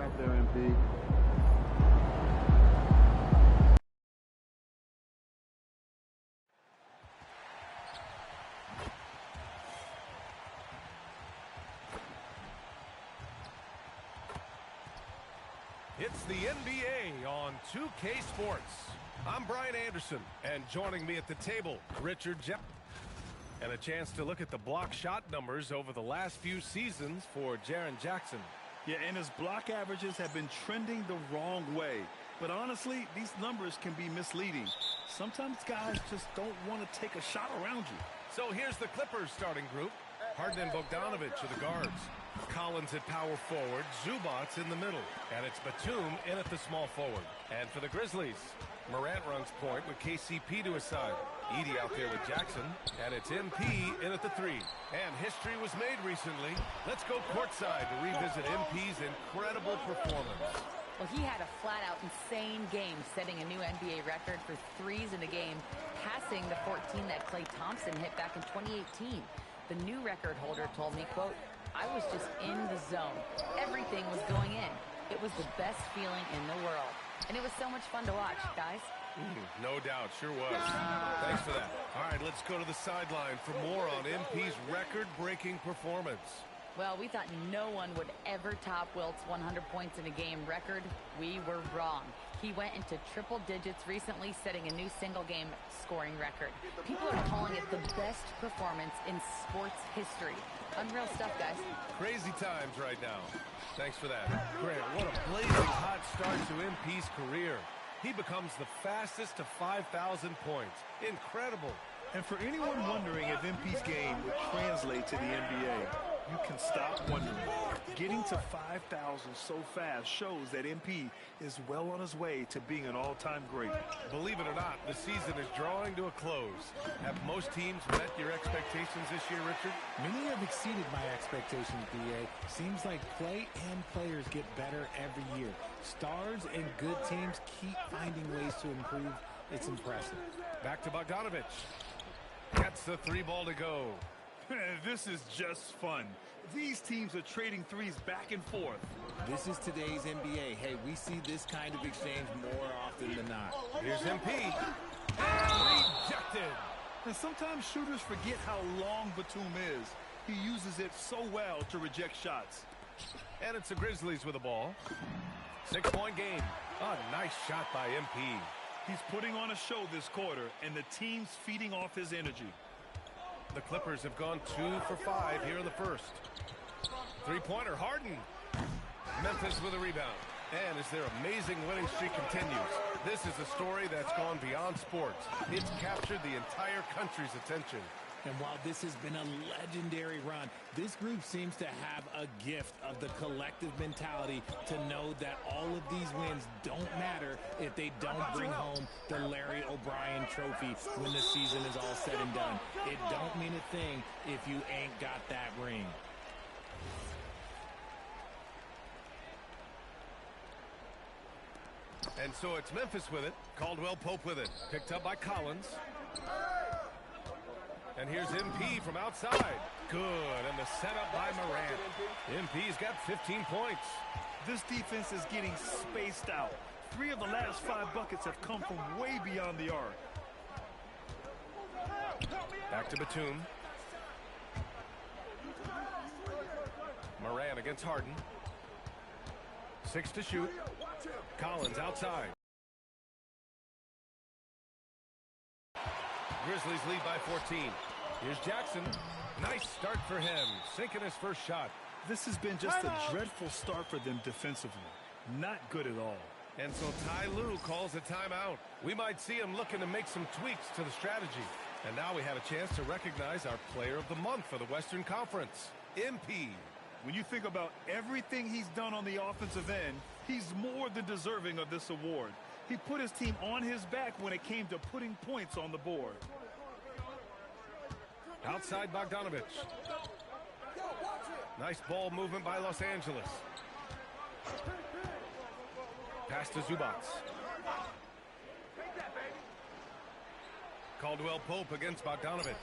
out there, MP. It's the NBA on 2K Sports. I'm Brian Anderson, and joining me at the table, Richard Jackson. And a chance to look at the block shot numbers over the last few seasons for Jaren Jackson. Yeah, and his block averages have been trending the wrong way. But honestly, these numbers can be misleading. Sometimes guys just don't want to take a shot around you. So here's the Clippers starting group. Harden and Bogdanović are the guards. Collins at power forward, Zubac in the middle, and it's Batum in at the small forward. And for the Grizzlies, Morant runs point with KCP to his side. Edey out there with Jackson, and it's MP in at the 3. And history was made recently. Let's go courtside to revisit MP's incredible performance. Well, he had a flat-out insane game, setting a new NBA record for threes in a game, passing the 14 that Klay Thompson hit back in 2018. The new record holder told me, quote, "I was just in the zone. Everything was going in. It was the best feeling in the world." And it was so much fun to watch, guys. No doubt, sure was. Thanks for that. All right, let's go to the sideline for more on MP's record-breaking performance. Well, we thought no one would ever top Wilt's 100 points in a game record. We were wrong. He went into triple digits recently, setting a new single-game scoring record. People are calling it the best performance in sports history. Unreal stuff, guys. Crazy times right now. Thanks for that. Grant, what a blazing hot start to MP's career. He becomes the fastest to 5,000 points. Incredible. And for anyone wondering if MP's game would translate to the NBA, you can stop wondering. Getting to 5,000 so fast shows that MP is well on his way to being an all-time great. Believe it or not, the season is drawing to a close. Have most teams met your expectations this year, Richard? Many have exceeded my expectations, BA. Seems like play and players get better every year. Stars and good teams keep finding ways to improve. It's impressive. Back to Bogdanović. Gets the 3 ball to go. This is just fun. These teams are trading threes back and forth. This is today's NBA. Hey, we see this kind of exchange more often than not. Here's MP. Rejected. And sometimes shooters forget how long Batum is. He uses it so well to reject shots. And it's the Grizzlies with the ball. 6-point game. A nice shot by MP. He's putting on a show this quarter, and the team's feeding off his energy. The Clippers have gone 2 for 5 here in the first. 3-pointer, Harden. Memphis with a rebound. And as their amazing winning streak continues, this is a story that's gone beyond sports. It's captured the entire country's attention. And while this has been a legendary run, this group seems to have a gift of the collective mentality to know that all of these wins don't matter if they don't bring home the Larry O'Brien trophy when the season is all said and done. It don't mean a thing if you ain't got that ring. And so it's Memphis with it. Caldwell Pope with it. Picked up by Collins. And here's MP from outside. Good, and the setup by Morant. MP's got 15 points. This defense is getting spaced out. 3 of the last 5 buckets have come from way beyond the arc. Back to Batum. Morant against Harden. 6 to shoot. Collins outside. Grizzlies lead by 14. Here's Jackson. Nice start for him. Sinking his first shot. This has been just a dreadful start for them defensively. Not good at all. And so Ty Lue calls a timeout. We might see him looking to make some tweaks to the strategy. And now we have a chance to recognize our player of the month for the Western Conference, MP. When you think about everything he's done on the offensive end, he's more than deserving of this award. He put his team on his back when it came to putting points on the board. Outside Bogdanović. Nice ball movement by Los Angeles. Pass to Zubac. Caldwell Pope against Bogdanović.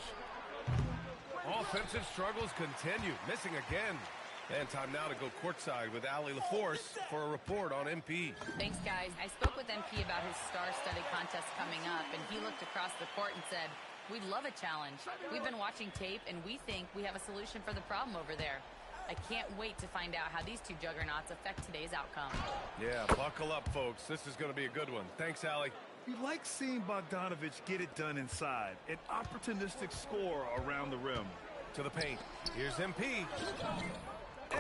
Offensive struggles continue. Missing again. And time now to go courtside with Allie LaForce for a report on MP. Thanks, guys. I spoke with MP about his star-studded contest coming up, and he looked across the court and said, "We'd love a challenge. We've been watching tape, and we think we have a solution for the problem over there." I can't wait to find out how these two juggernauts affect today's outcome. Yeah, buckle up, folks. This is going to be a good one. Thanks, Allie. You like seeing Bogdanovich get it done inside. An opportunistic score around the rim. To the paint. Here's MP.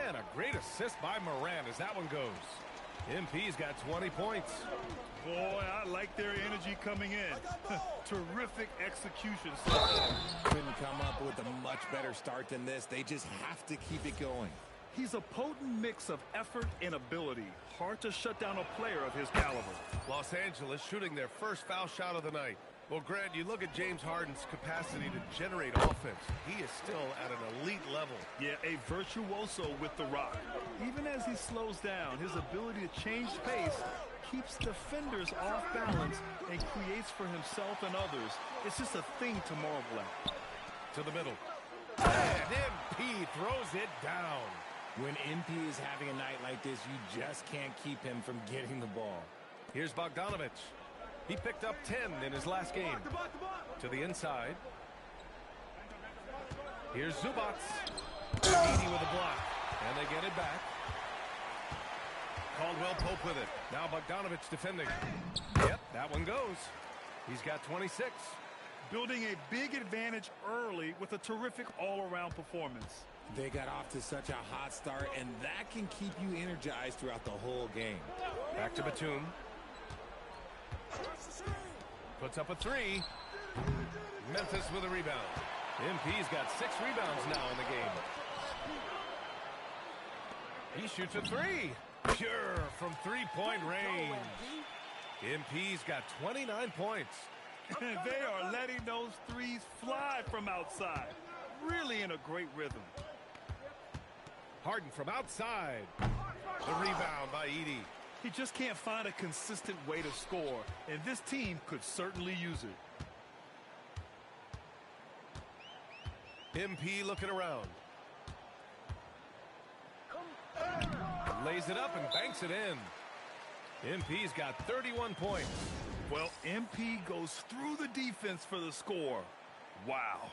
And a great assist by Morant as that one goes. MP's got 20 points. Boy, I like their energy coming in. Terrific execution. Couldn't come up with a much better start than this. They just have to keep it going. He's a potent mix of effort and ability. Hard to shut down a player of his caliber. Los Angeles shooting their first foul shot of the night. Well, Grant, you look at James Harden's capacity to generate offense. He is still at an elite level. Yeah, a virtuoso with the rock. Even as he slows down, his ability to change pace keeps defenders off balance and creates for himself and others. It's just a thing to marvel at. To the middle. And MP throws it down. When MP is having a night like this, you just can't keep him from getting the ball. Here's Bogdanovich. He picked up 10 in his last game. To the inside. Here's Zubac. Edey with a block. And they get it back. Caldwell Pope with it. Now Bogdanovich defending. Yep, that one goes. He's got 26. Building a big advantage early with a terrific all-around performance. They got off to such a hot start, and that can keep you energized throughout the whole game. Back to Batum. Puts up a three. Memphis with a rebound. MP's got 6 rebounds now in the game. He shoots a three. Pure from three-point range. MP's got 29 points. And they are letting those threes fly from outside. Really in a great rhythm. Harden from outside. The rebound by Edey. He just can't find a consistent way to score, and this team could certainly use it. MP looking around. Lays it up and banks it in. MP's got 31 points. Well, MP goes through the defense for the score. Wow.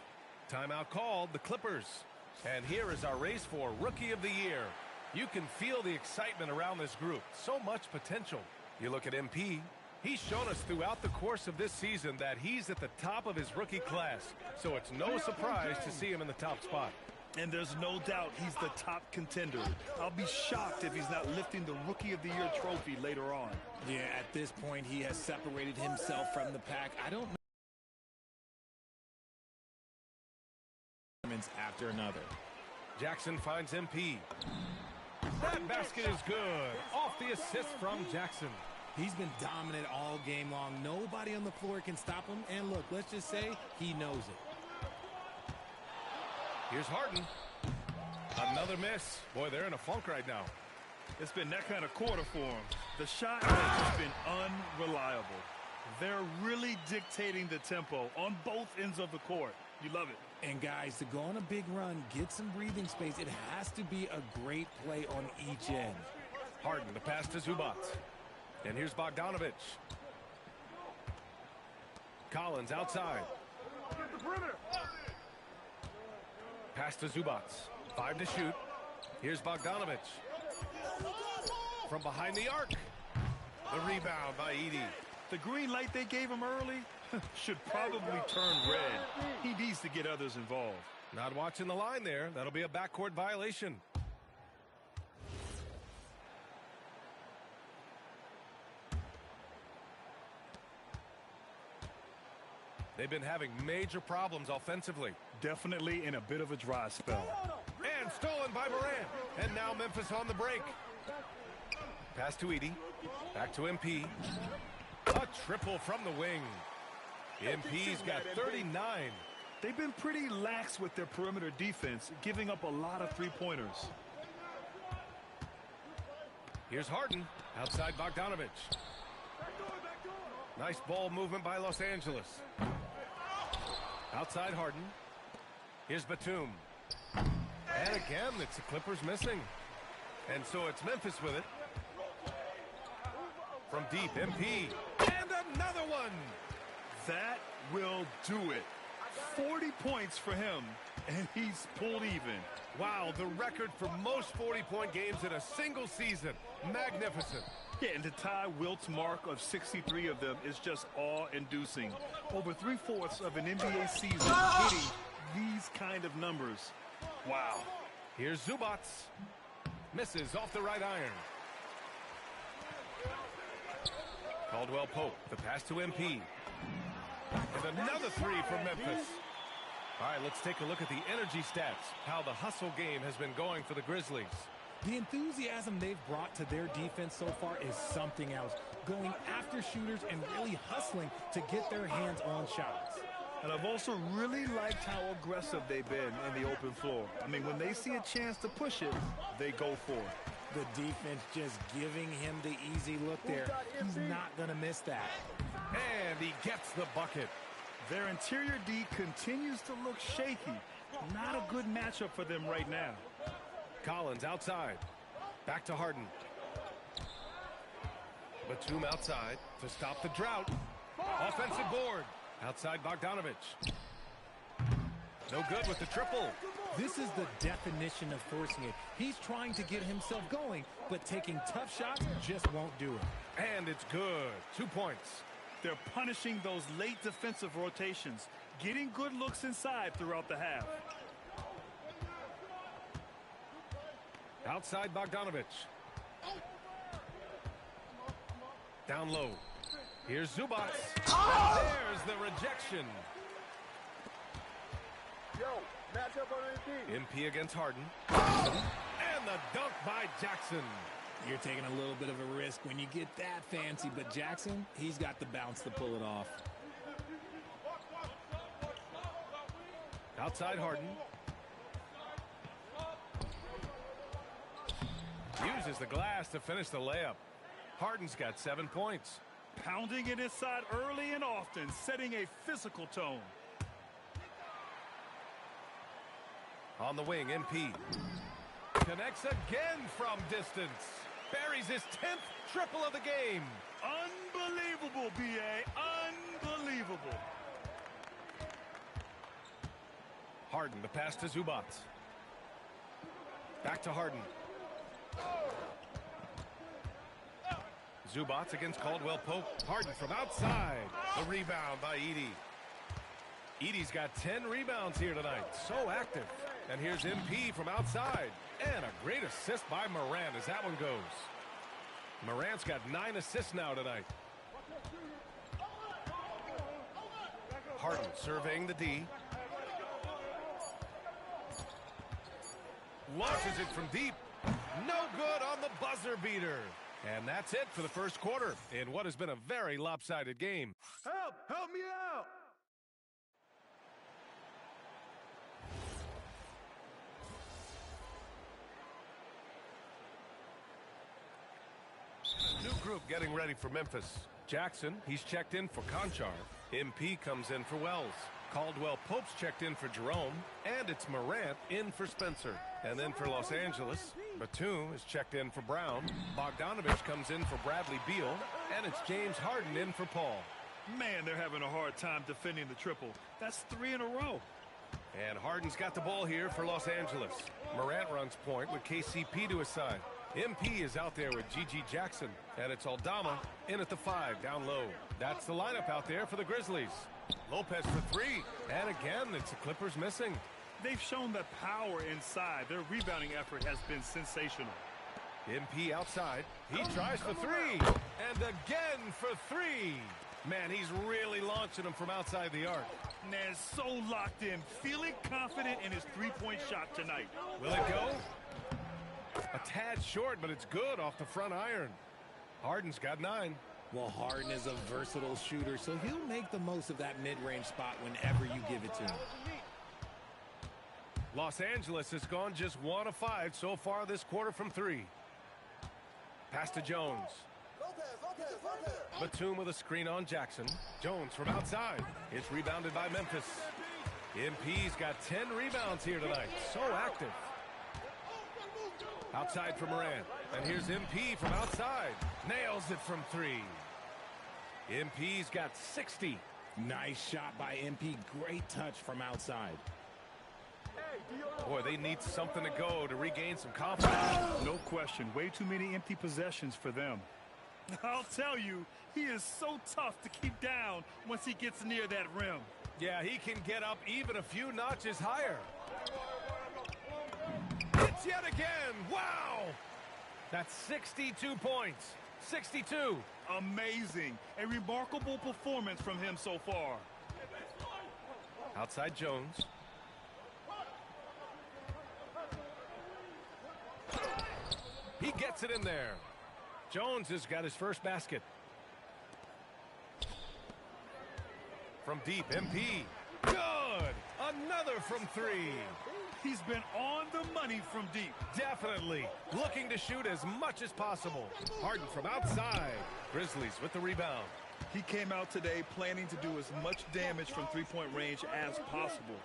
Timeout called, the Clippers. And here is our race for Rookie of the Year. You can feel the excitement around this group. So much potential. You look at MP. He's shown us throughout the course of this season that he's at the top of his rookie class. So it's no surprise to see him in the top spot. And there's no doubt he's the top contender. I'll be shocked if he's not lifting the Rookie of the Year trophy later on. Yeah, at this point, he has separated himself from the pack. I don't know. After another. Jackson finds MP. That basket is good. Off the assist from Jackson. He's been dominant all game long. Nobody on the floor can stop him. And look, let's just say he knows it. Here's Harden. Another miss. Boy, they're in a funk right now. It's been that kind of quarter for him. The shot has been unreliable. They're really dictating the tempo on both ends of the court. You love it. And guys, to go on a big run, get some breathing space, it has to be a great play on each end. Harden, the pass to Zubac. And here's Bogdanovich. Collins outside. Pass to Zubac. 5 to shoot. Here's Bogdanovich. From behind the arc. The rebound by Edey. The green light they gave him early should probably turn red. He needs to get others involved. Not watching the line there. That'll be a backcourt violation. They've been having major problems offensively. Definitely in a bit of a dry spell. And stolen by Morant. And now Memphis on the break. Pass to Edey. Back to MP. A triple from the wing. MP's got 39. They've been pretty lax with their perimeter defense, giving up a lot of three-pointers. Here's Harden. Outside Bogdanovich. Nice ball movement by Los Angeles. Outside Harden. Here's Batum. And again, it's the Clippers missing. And so it's Memphis with it. From deep, MP. And another one. That will do it. 40 points for him, and he's pulled even. Wow, the record for most 40-point games in a single season. Magnificent. Yeah, and to tie Wilt's mark of 63 of them is just awe-inducing. Over 3/4 of an NBA season hitting these kind of numbers. Wow. Here's Zubac. Misses off the right iron. Caldwell Pope, the pass to MP. And another three for Memphis. All right, let's take a look at the energy stats, how the hustle game has been going for the Grizzlies. The enthusiasm they've brought to their defense so far is something else. Going after shooters and really hustling to get their hands on shots. And I've also really liked how aggressive they've been in the open floor. I mean, when they see a chance to push it, they go for it. The defense just giving him the easy look there. He's not going to miss that. And he gets the bucket. Their interior D continues to look shaky. Not a good matchup for them right now. Collins outside. Back to Harden. Batum outside to stop the drought. Offensive board. Outside Bogdanovich. No good with the triple. This is the definition of forcing it. He's trying to get himself going, but taking tough shots just won't do it. And it's good. 2 points. They're punishing those late defensive rotations, getting good looks inside throughout the half. Outside Bogdanovich. Down low. Here's Zubac. There's the rejection. MP against Harden. And the dunk by Jackson. You're taking a little bit of a risk when you get that fancy, but Jackson, he's got the bounce to pull it off. Outside Harden. Uses the glass to finish the layup. Harden's got 7 points. Pounding it inside early and often, setting a physical tone. On the wing, MP. Connects again from distance. Buries his 10th triple of the game. Unbelievable, B.A. Unbelievable. Harden, the pass to Zubac. Back to Harden. Zubac against Caldwell Pope. Harden from outside. The rebound by Edey. Edey's got 10 rebounds here tonight. So active. And here's MP from outside. And a great assist by Morant as that one goes. Morant's got 9 assists now tonight. Harden surveying the D. Launches it from deep. No good on the buzzer beater. And that's it for the first quarter in what has been a very lopsided game. Help me out. New group getting ready for Memphis. Jackson, he's checked in for Conchar. MP comes in for Wells. Caldwell Pope's checked in for Jerome. And it's Morant in for Spencer. And then for Los Angeles, Batum is checked in for Brown. Bogdanovich comes in for Bradley Beal. And it's James Harden in for Paul. Man, they're having a hard time defending the triple. That's 3 in a row. And Harden's got the ball here for Los Angeles. Morant runs point with KCP to his side. MP is out there with G.G. Jackson. And it's Aldama in at the 5, down low. That's the lineup out there for the Grizzlies. Lopez for 3. And again, it's the Clippers missing. They've shown that power inside. Their rebounding effort has been sensational. MP outside. He tries for 3. And again for 3. Man, he's really launching them from outside the arc. Man, so locked in, feeling confident in his three-point shot tonight. Will it go? A tad short, but it's good off the front iron. Harden's got 9. Well, Harden is a versatile shooter, so he'll make the most of that mid-range spot whenever you give it to him. Los Angeles has gone just 1 of 5 so far this quarter from 3. Pass to Jones. Batum with a screen on Jackson. Jones from outside. It's rebounded by Memphis. MP's got 10 rebounds here tonight. So active. Outside for Morant. And here's MP from outside. Nails it from 3. MP's got 60. Nice shot by MP. Great touch from outside. Boy, they need something to go to regain some confidence. No question. Way too many empty possessions for them. I'll tell you, he is so tough to keep down once he gets near that rim. Yeah, he can get up even a few notches higher. It's yet again. Wow! That's 62 points. 62. Amazing. A remarkable performance from him so far. Outside Jones. He gets it in there. Jones has got his first basket. From deep, MP. Good! Another from 3. He's been on the money from deep. Definitely. Looking to shoot as much as possible. Harden from outside. Grizzlies with the rebound. He came out today planning to do as much damage from three-point range as possible.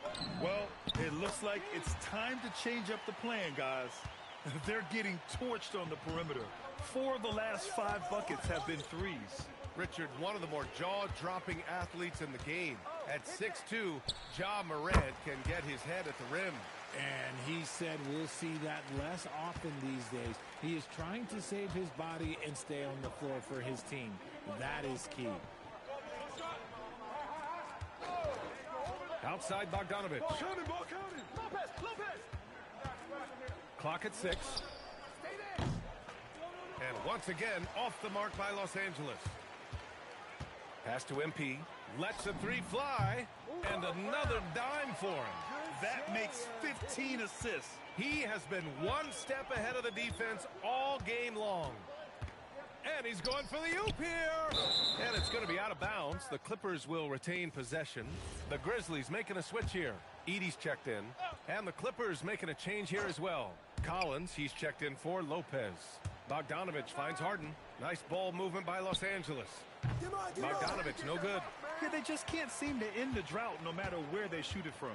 Well, it looks like it's time to change up the plan, guys. They're getting torched on the perimeter. 4 of the last 5 buckets have been threes. Richard, one of the more jaw-dropping athletes in the game. At 6'2", Ja Morant can get his head at the rim. And he said we'll see that less often these days. He is trying to save his body and stay on the floor for his team. That is key. Outside Bogdanovic. Clock at 6. And once again, off the mark by Los Angeles. Pass to MP. Lets a 3 fly. And another dime for him. That makes 15 assists. He has been one step ahead of the defense all game long. And he's going for the oop here. And it's going to be out of bounds. The Clippers will retain possession. The Grizzlies making a switch here. Edey's checked in. And the Clippers making a change here as well. Collins, he's checked in for Lopez. Bogdanovic finds Harden. Nice ball movement by Los Angeles. Bogdanovic, no good. Yeah, they just can't seem to end the drought no matter where they shoot it from.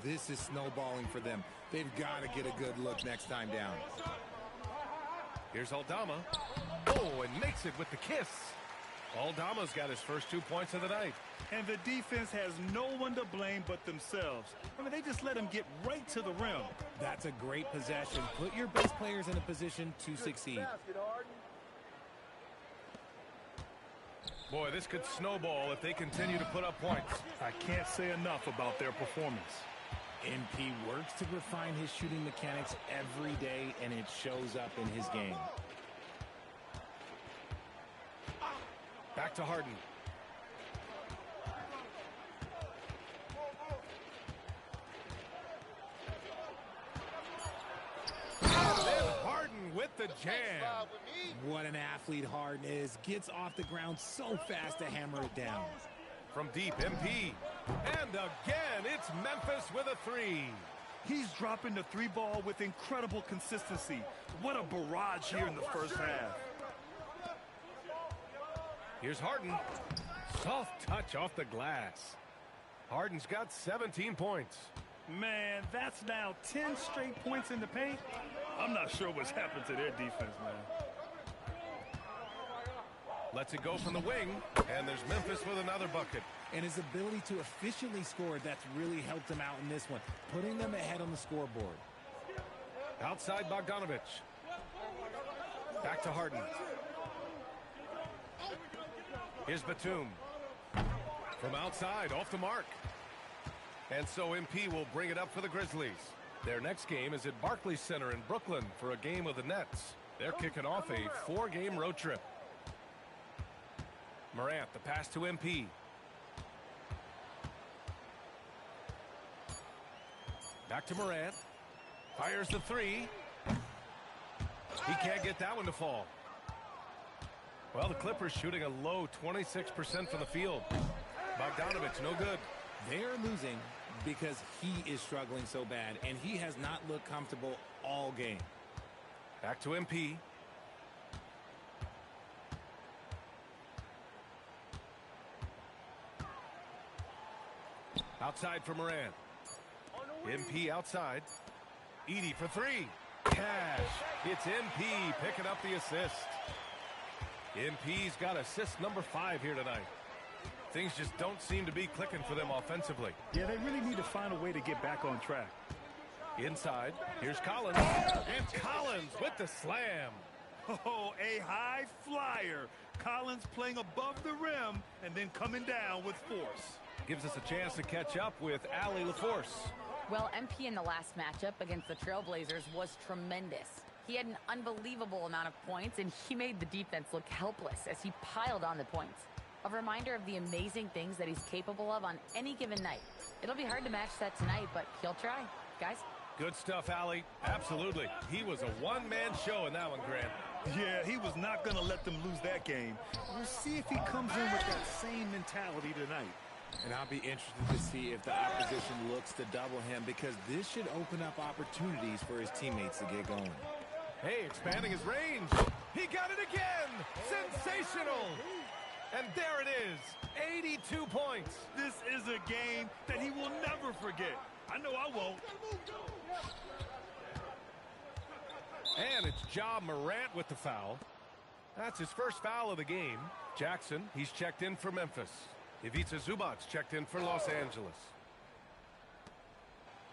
This is snowballing for them. They've got to get a good look next time down. Here's Aldama. Oh, and makes it with the kiss. Aldama's got his first 2 points of the night. And the defense has no one to blame but themselves. I mean, they just let him get right to the rim. That's a great possession. Put your best players in a position to succeed. Boy, this could snowball if they continue to put up points. I can't say enough about their performance. MP works to refine his shooting mechanics every day, and it shows up in his game. Back to Harden. And then Harden with the jam. What an athlete Harden is. Gets off the ground so fast to hammer it down. From deep, MP. And again, it's Memphis with a 3. He's dropping the 3 ball with incredible consistency. What a barrage here in the first half. Here's Harden. Soft touch off the glass. Harden's got 17 points. Man, that's now 10 straight points in the paint. I'm not sure what's happened to their defense, man. Lets it go from the wing, and there's Memphis with another bucket. And his ability to efficiently score, that's really helped him out in this one, putting them ahead on the scoreboard. Outside Bogdanovic. Back to Harden. Here's Batum. From outside, off the mark. And so MP will bring it up for the Grizzlies. Their next game is at Barclays Center in Brooklyn for a game of the Nets. They're kicking off a 4-game road trip. Morant, the pass to MP. Back to Morant. Fires the 3. He can't get that one to fall. Well, the Clippers shooting a low 26% from the field. Bogdanovic, no good. They're losing because he is struggling so bad, and he has not looked comfortable all game. Back to MP. Outside for Morant. MP outside. Edey for 3. Cash. It's MP picking up the assist. MP's got assist number 5 here tonight. Things just don't seem to be clicking for them offensively. Yeah, they really need to find a way to get back on track. Inside, here's Collins. And Collins with the slam. Oh, a high flyer. Collins playing above the rim and then coming down with force. Gives us a chance to catch up with Allie LaForce. Well, MP in the last matchup against the Trailblazers was tremendous. He had an unbelievable amount of points, and he made the defense look helpless as he piled on the points. A reminder of the amazing things that he's capable of on any given night. It'll be hard to match that tonight, but he'll try. Guys? Good stuff, Allie. Absolutely. He was a one-man show in that one, Grant. Yeah, he was not going to let them lose that game. We'll see if he comes in with that same mentality tonight. And I'll be interested to see if the opposition looks to double him, because this should open up opportunities for his teammates to get going. Hey, expanding his range. He got it again. Sensational. And there it is. 82 points. This is a game that he will never forget. I know I won't. And it's Ja Morant with the foul. That's his first foul of the game. Jackson, he's checked in for Memphis. Ivica Zubac checked in for Los Angeles.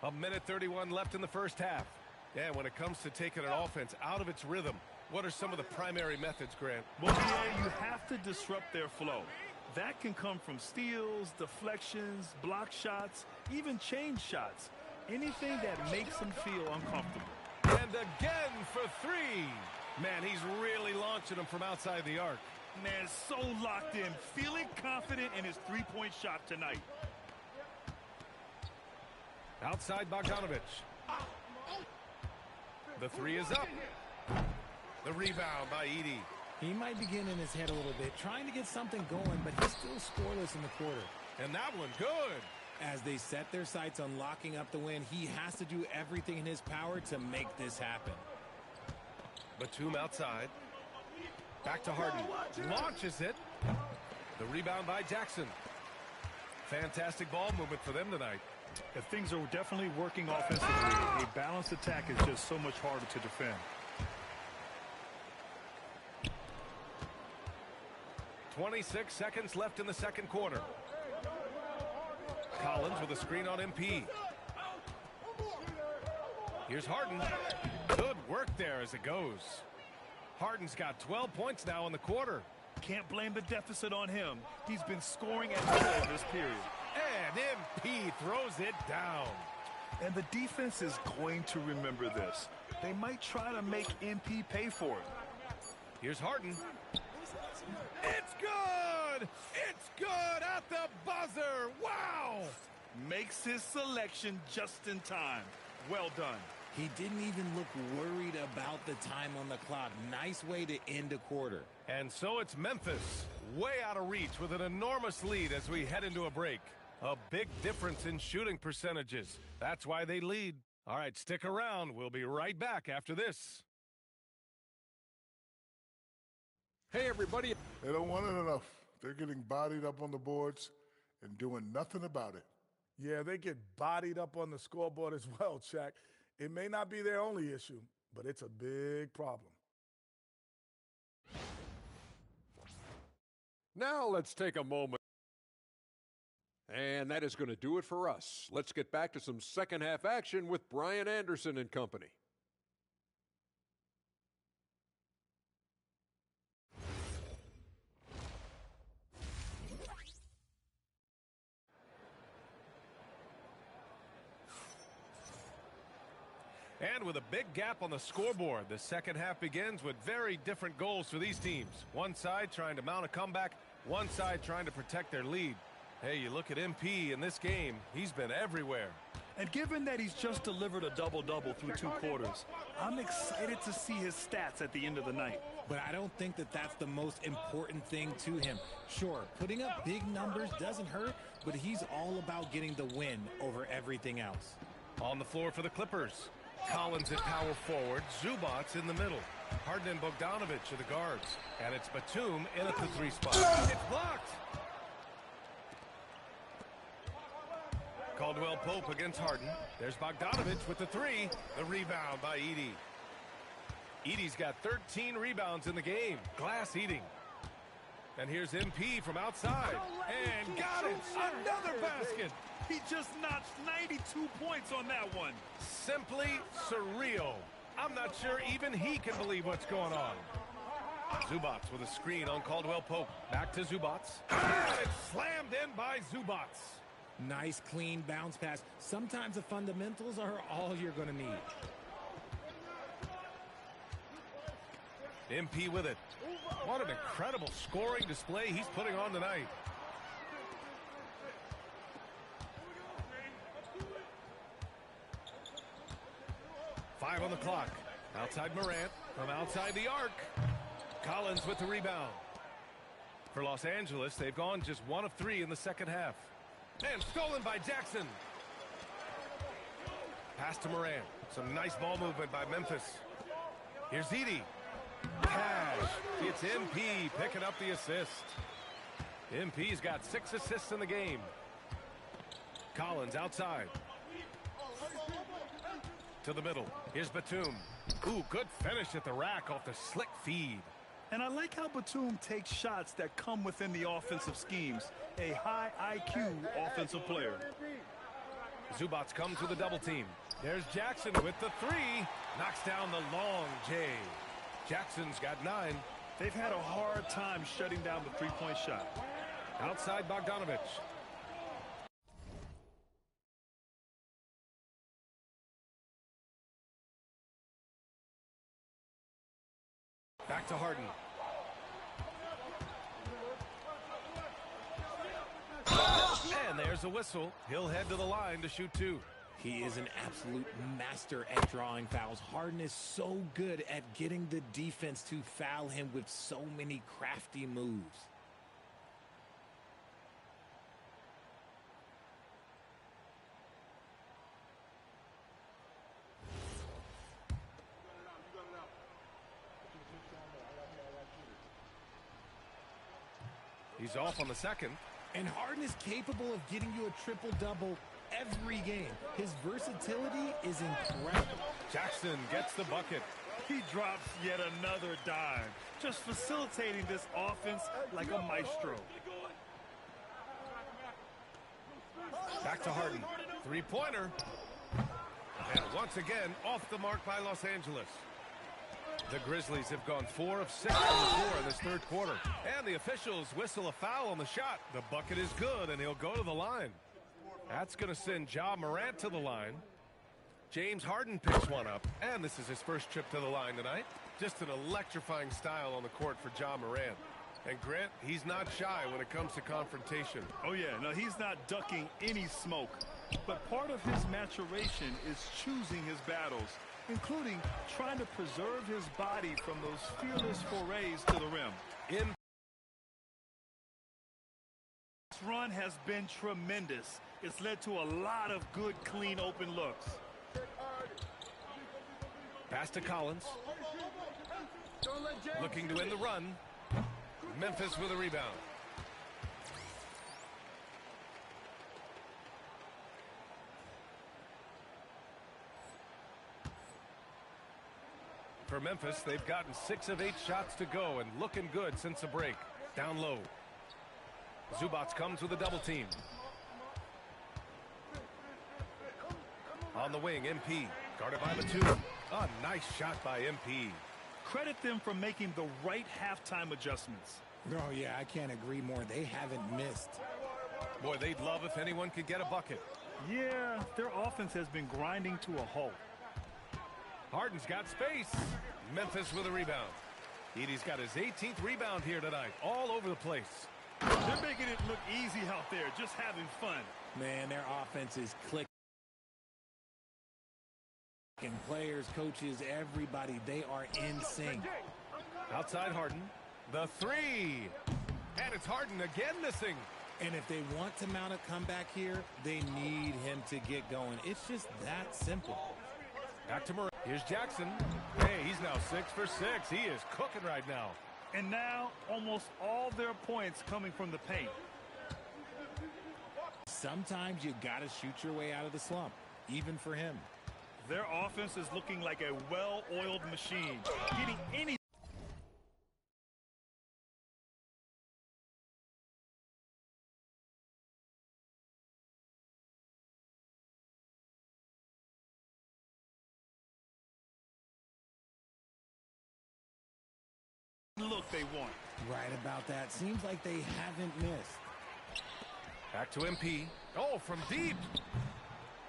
1:31 left in the first half. And when it comes to taking an offense out of its rhythm, what are some of the primary methods, Grant? Well, yeah, you have to disrupt their flow. That can come from steals, deflections, block shots, even change shots. Anything that makes them feel uncomfortable. And again for 3. Man, he's really launching them from outside the arc. Man, so locked in, feeling confident in his three-point shot tonight. Outside Bogdanovic. The 3 is up. The rebound by Edey. He might be getting in his head a little bit, trying to get something going, but he's still scoreless in the quarter. And that one good. As they set their sights on locking up the win, he has to do everything in his power to make this happen. Batum outside. Back to Harden. Launches it. The rebound by Jackson. Fantastic ball movement for them tonight. If things are definitely working offensively, a balanced attack is just so much harder to defend. 26 seconds left in the second quarter. Collins with a screen on MP. Here's Harden. Good work there as it goes. Harden's got 12 points now in the quarter. Can't blame the deficit on him. He's been scoring at will this period. And MP throws it down. And the defense is going to remember this. They might try to make MP pay for it. Here's Harden. It's good! It's good at the buzzer! Wow! Makes his selection just in time. Well done. He didn't even look worried about the time on the clock. Nice way to end a quarter. And so it's Memphis, way out of reach with an enormous lead as we head into a break. A big difference in shooting percentages. That's why they lead. All right, stick around. We'll be right back after this. Hey, everybody. They don't want it enough. They're getting bodied up on the boards and doing nothing about it. Yeah, they get bodied up on the scoreboard as well, Shaq. It may not be their only issue, but it's a big problem. Now let's take a moment. And that is going to do it for us. Let's get back to some second half action with Brian Anderson and company. And with a big gap on the scoreboard, the second half begins with very different goals for these teams. One side trying to mount a comeback, one side trying to protect their lead. Hey, you look at MP in this game, he's been everywhere. And given that he's just delivered a double-double through 2 quarters, I'm excited to see his stats at the end of the night. But I don't think that that's the most important thing to him. Sure, putting up big numbers doesn't hurt, but he's all about getting the win over everything else. On the floor for the Clippers. Collins at power forward, Zubac in the middle. Harden and Bogdanovic are the guards. And it's Batum in at the 3 spot. It's blocked! Caldwell Pope against Harden. There's Bogdanovic with the 3. The rebound by Edey. Edey's got 13 rebounds in the game. Glass eating. And here's MP from outside. And got it. Another basket. He just notched 92 points on that one. Simply surreal. I'm not sure even he can believe what's going on. Zubac with a screen on Caldwell Pope. Back to Zubac. And it's slammed in by Zubac. Nice, clean bounce pass. Sometimes the fundamentals are all you're going to need. MP with it. What an incredible scoring display he's putting on tonight. Five on the clock. Outside Morant. From outside the arc. Collins with the rebound. For Los Angeles, they've gone just 1 of 3 in the second half. And stolen by Jackson. Pass to Morant. Some nice ball movement by Memphis. Here's Edey. Cash. It's MP picking up the assist. MP's got 6 assists in the game. Collins outside. To the middle. Here's Batum. Ooh, good finish at the rack off the slick feed. And I like how Batum takes shots that come within the offensive schemes. A high IQ offensive player. Zubac comes with a double team. There's Jackson with the 3. Knocks down the long J. Jackson's got 9. They've had a hard time shutting down the three-point shot. Outside Bogdanovic. Back to Harden. And there's a whistle. He'll head to the line to shoot 2. He is an absolute master at drawing fouls. Harden is so good at getting the defense to foul him with so many crafty moves. He's off on the second. And Harden is capable of getting you a triple-double every game. His versatility is incredible. Jackson gets the bucket. He drops yet another dime, just facilitating this offense like a maestro. Back to Harden. Three-pointer. And once again, off the mark by Los Angeles. The Grizzlies have gone 4 of 6 from the floor in this third quarter. And the officials whistle a foul on the shot. The bucket is good, and he'll go to the line. That's going to send Ja Morant to the line. James Harden picks one up, and this is his first trip to the line tonight. Just an electrifying style on the court for Ja Morant. And Grant, he's not shy when it comes to confrontation. Oh yeah, no, he's not ducking any smoke. But part of his maturation is choosing his battles, including trying to preserve his body from those fearless forays to the rim. This run has been tremendous. It's led to a lot of good, clean, open looks. Pass to Collins. Looking to end the run. Memphis with a rebound. For Memphis, they've gotten 6 of 8 shots to go and looking good since the break. Down low. Zubac comes with a double team. On the wing, MP. Guarded by Batum. A nice shot by MP. Credit them for making the right halftime adjustments. Oh, yeah, I can't agree more. They haven't missed. Boy, they'd love if anyone could get a bucket. Yeah, their offense has been grinding to a halt. Harden's got space. Memphis with a rebound. Edey's got his 18th rebound here tonight. All over the place. They're making it look easy out there, just having fun. Man, their offense is clicking. And players, coaches, everybody, they are in sync. Outside Harden. The 3. And it's Harden again missing. And if they want to mount a comeback here, they need him to get going. It's just that simple. Back to Murray. Here's Jackson. Hey, he's now 6 for 6. He is cooking right now. And now almost all their points coming from the paint. Sometimes you got to shoot your way out of the slump, even for him. Their offense is looking like a well-oiled machine. Getting any look they want. Right about that. Seems like they haven't missed. Back to MP. Oh, from deep.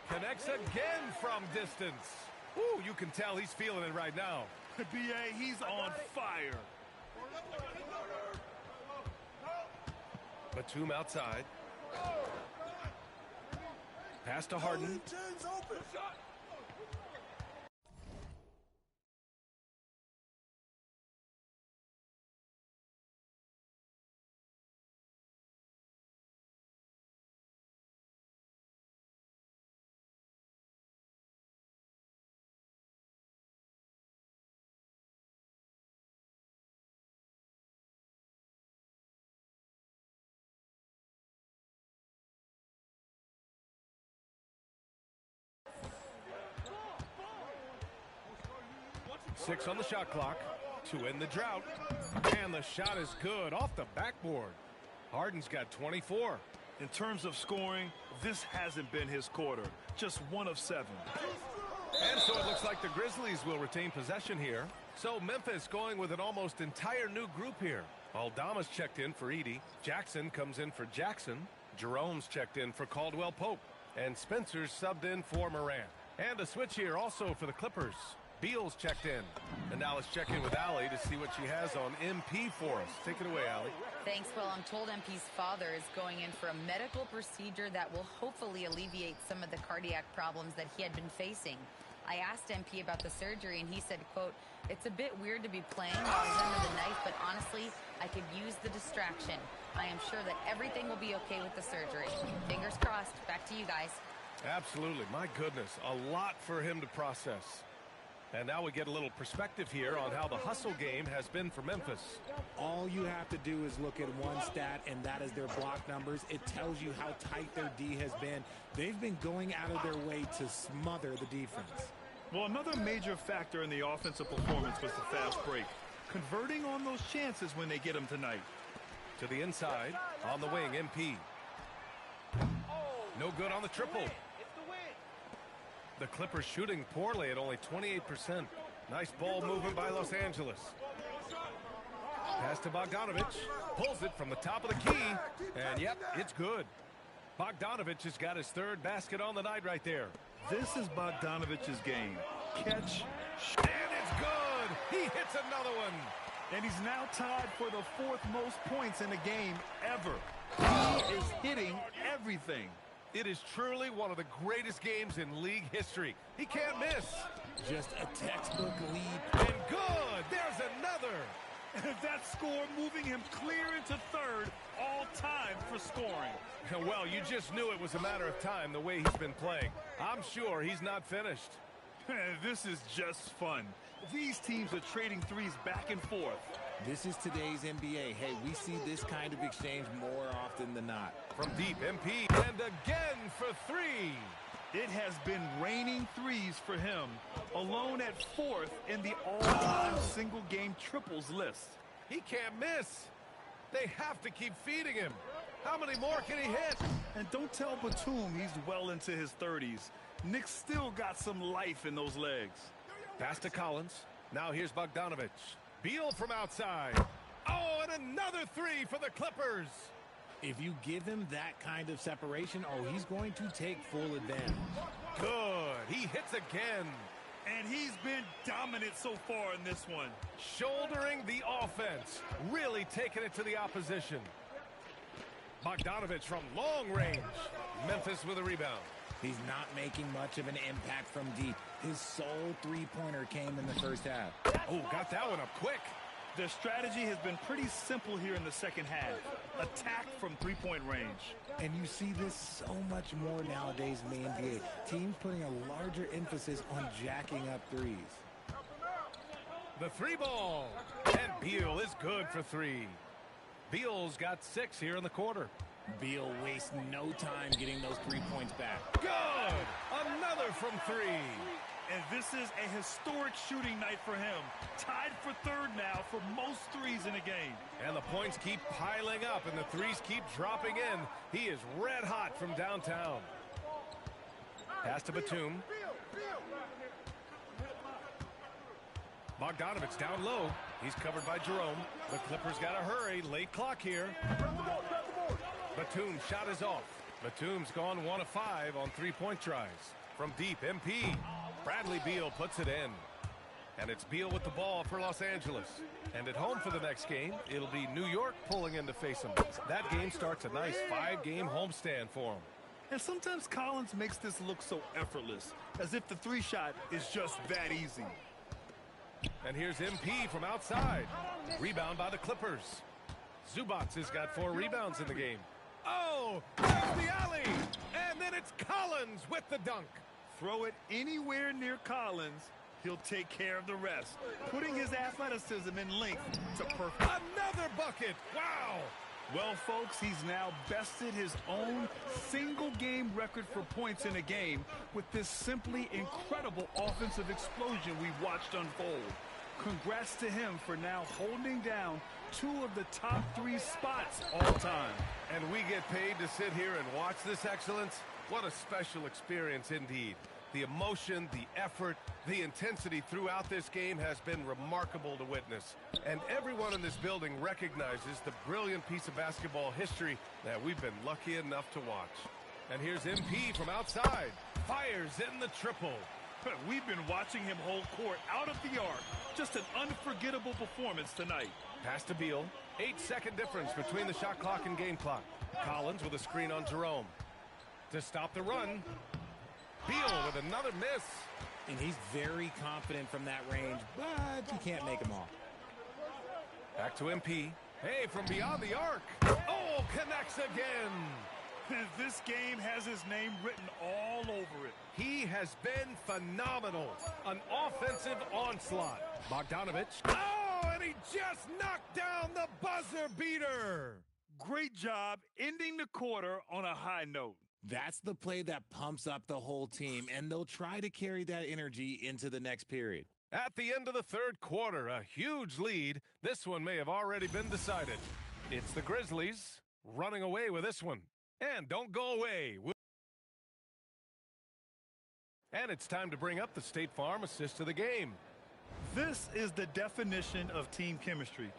Connects again from distance. Ooh, you can tell he's feeling it right now. B.A., he's on fire. Batum outside. Pass to Harden. Six on the shot clock to end the drought. And the shot is good off the backboard. Harden's got 24. In terms of scoring, this hasn't been his quarter. Just 1 of 7. And so it looks like the Grizzlies will retain possession here. So Memphis going with an almost entire new group here. Aldama's checked in for Edey. Jackson comes in for Jackson. Jerome's checked in for Caldwell Pope. And Spencer's subbed in for Morant. And a switch here also for the Clippers. Beal's checked in. And now let's check in with Allie to see what she has on MP for us. Take it away, Allie. Thanks, Will. I'm told MP's father is going in for a medical procedure that will hopefully alleviate some of the cardiac problems that he had been facing. I asked MP about the surgery, and he said, quote, "It's a bit weird to be playing while he's under the knife, but honestly, I could use the distraction. I am sure that everything will be okay with the surgery. Fingers crossed." Back to you guys. Absolutely. My goodness, a lot for him to process. And now we get a little perspective here on how the hustle game has been for Memphis. All you have to do is look at one stat, and that is their block numbers. It tells you how tight their D has been. They've been going out of their way to smother the defense. Well, another major factor in the offensive performance was the fast break. Converting on those chances when they get them tonight. To the inside, on the wing, MP. No good on the triple. The Clippers shooting poorly at only 28%. Nice ball movement by Los Angeles. Pass to Bogdanovich. Pulls it from the top of the key. And, yep, it's good. Bogdanovich has got his third basket on the night right there. This is Bogdanovich's game. Catch. And it's good. He hits another one. And he's now tied for the 4th most points in a game ever. He is hitting everything. It is truly one of the greatest games in league history. He can't miss. Just a textbook lead. And good. There's another. That score moving him clear into 3rd all time for scoring. Well, you just knew it was a matter of time the way he's been playing. I'm sure he's not finished. This is just fun. These teams are trading threes back and forth. This is today's NBA. Hey, we see this kind of exchange more often than not. From deep, MP, and again for 3. It has been raining threes for him, alone at 4th in the all-time single-game triples list. He can't miss. They have to keep feeding him. How many more can he hit? And don't tell Batum he's well into his 30s. Nick's still got some life in those legs. Pass to Collins. Now here's Bogdanovich. Beal from outside. Oh, and another 3 for the Clippers. If you give him that kind of separation, he's going to take full advantage. Good. He hits again. And he's been dominant so far in this one. Shouldering the offense. Really taking it to the opposition. Bogdanovich from long range. Memphis with a rebound. He's not making much of an impact from deep. His sole three-pointer came in the first half. Oh, got that one up quick. Their strategy has been pretty simple here in the second half. Attack from three-point range. And you see this so much more nowadays in the NBA. Teams putting a larger emphasis on jacking up threes. The 3 ball. And Beal is good for 3. Beal's got 6 here in the quarter. Beal wastes no time getting those 3 points back. Good! Another from 3. And this is a historic shooting night for him. Tied for third now for most threes in a game. And the points keep piling up, and the threes keep dropping in. He is red hot from downtown. Pass to Batum. Bogdanovich down low. He's covered by Jerome. The Clippers got to hurry. Late clock here. Batum's shot is off. Batum's gone 1 of 5 on three-point tries. From deep, MP. Bradley Beal puts it in. And it's Beal with the ball for Los Angeles. And at home for the next game, it'll be New York pulling in to face them. That game starts a nice 5-game homestand for them. And sometimes Collins makes this look so effortless, as if the three shot is just that easy. And here's MP from outside. Rebound by the Clippers. Zubac has got 4 rebounds in the game. Oh, there's the alley. And then it's Collins with the dunk. Throw it anywhere near Collins, he'll take care of the rest, putting his athleticism in length to perfect. Another bucket. Wow. Well, folks, he's now bested his own single-game record for points in a game with this simply incredible offensive explosion we watched unfold. Congrats to him for now holding down 2 of the top 3 spots all time. And we get paid to sit here and watch this excellence? What a special experience indeed. The emotion, the effort, the intensity throughout this game has been remarkable to witness. And everyone in this building recognizes the brilliant piece of basketball history that we've been lucky enough to watch. And here's MP from outside. Fires in the triple. We've been watching him hold court out of the arc. Just an unforgettable performance tonight. Pass to Beal. 8-second difference between the shot clock and game clock. Collins with a screen on Jerome. To stop the run. Beal with another miss. And he's very confident from that range, but he can't make them all. Back to MP. Hey, from beyond the arc. Oh, connects again. This game has his name written all over it. He has been phenomenal. An offensive onslaught. Bogdanovich. Oh, and he just knocked down the buzzer beater. Great job ending the quarter on a high note. That's the play that pumps up the whole team, and they'll try to carry that energy into the next period. At the end of the third quarter, a huge lead. This one may have already been decided. It's the Grizzlies running away with this one. And don't go away. And it's time to bring up the State Farm assist of the game. This is the definition of team chemistry.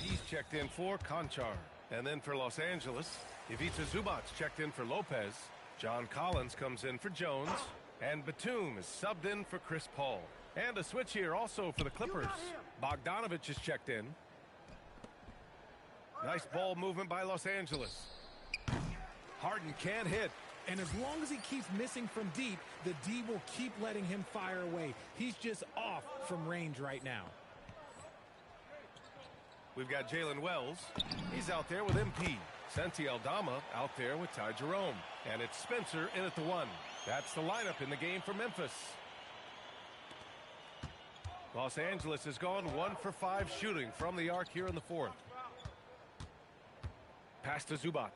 He's checked in for Conchar. And then for Los Angeles, Ivica Zubac checked in for Lopez. John Collins comes in for Jones. And Batum is subbed in for Chris Paul. And a switch here also for the Clippers. Bogdanovich is checked in. Nice ball movement by Los Angeles. Harden can't hit. And as long as he keeps missing from deep, the D will keep letting him fire away. He's just off from range right now. We've got Jalen Wells. He's out there with MP. Santi Aldama out there with Ty Jerome. And it's Spencer in at the 1. That's the lineup in the game for Memphis. Los Angeles has gone 1 for 5 shooting from the arc here in the fourth. Pass to Zubac.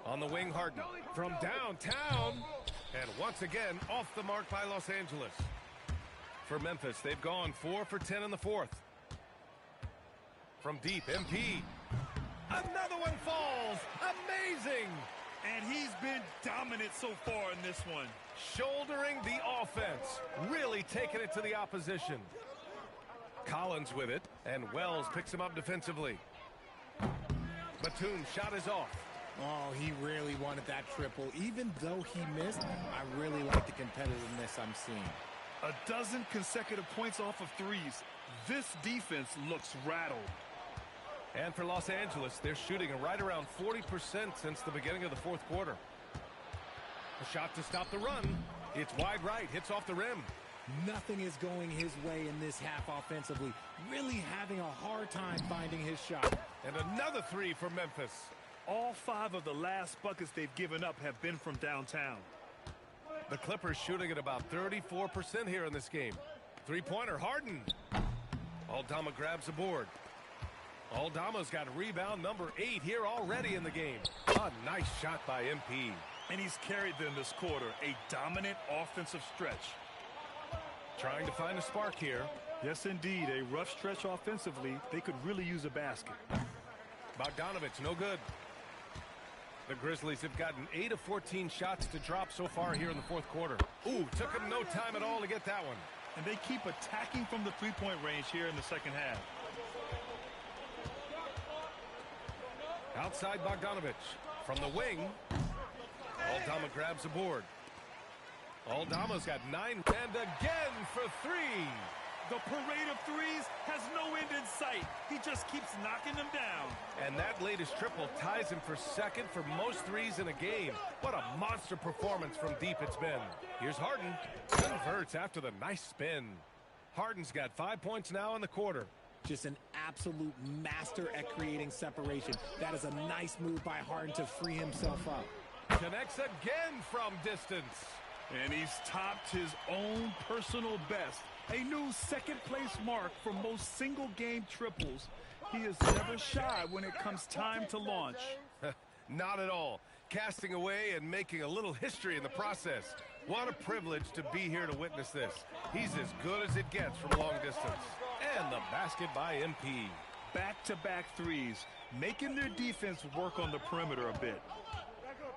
On the wing, Harden. From downtown. And once again, off the mark by Los Angeles. For Memphis, they've gone 4 for 10 in the fourth. From deep, MP. Another one falls. Amazing. And he's been dominant so far in this one. Shouldering the offense. Really taking it to the opposition. Collins with it. And Wells picks him up defensively. Batum's shot is off. Oh, he really wanted that triple. Even though he missed, I really like the competitiveness I'm seeing. A dozen consecutive points off of threes. This defense looks rattled. And for Los Angeles, they're shooting right around 40% since the beginning of the fourth quarter. A shot to stop the run. It's wide right, hits off the rim. Nothing is going his way in this half offensively. Really having a hard time finding his shot. And another 3 for Memphis. All 5 of the last buckets they've given up have been from downtown. The Clippers shooting at about 34% here in this game. Three-pointer, Harden. Aldama grabs the board. Aldama's got rebound number 8 here already in the game. A nice shot by MP. And he's carried them this quarter. A dominant offensive stretch. Trying to find a spark here. Yes, indeed. A rough stretch offensively. They could really use a basket. Bogdanovich, no good. The Grizzlies have gotten 8 of 14 shots to drop so far here in the fourth quarter. Ooh, took them no time at all to get that one. And they keep attacking from the three-point range here in the second half. Outside Bogdanovich. From the wing, Aldama grabs a board. Aldama's got 9, and again for 3. The parade of threes has no end in sight. He just keeps knocking them down. And that latest triple ties him for second for most threes in a game. What a monster performance from deep it's been. Here's Harden. Converts after the nice spin. Harden's got 5 points now in the quarter. Just an absolute master at creating separation. That is a nice move by Harden to free himself up. Connects again from distance. And he's topped his own personal best. A new second-place mark for most single-game triples. He is never shy when it comes time to launch. Not at all. Casting away and making a little history in the process. What a privilege to be here to witness this. He's as good as it gets from long distance. And the basket by MP. Back-to-back threes, making their defense work on the perimeter a bit.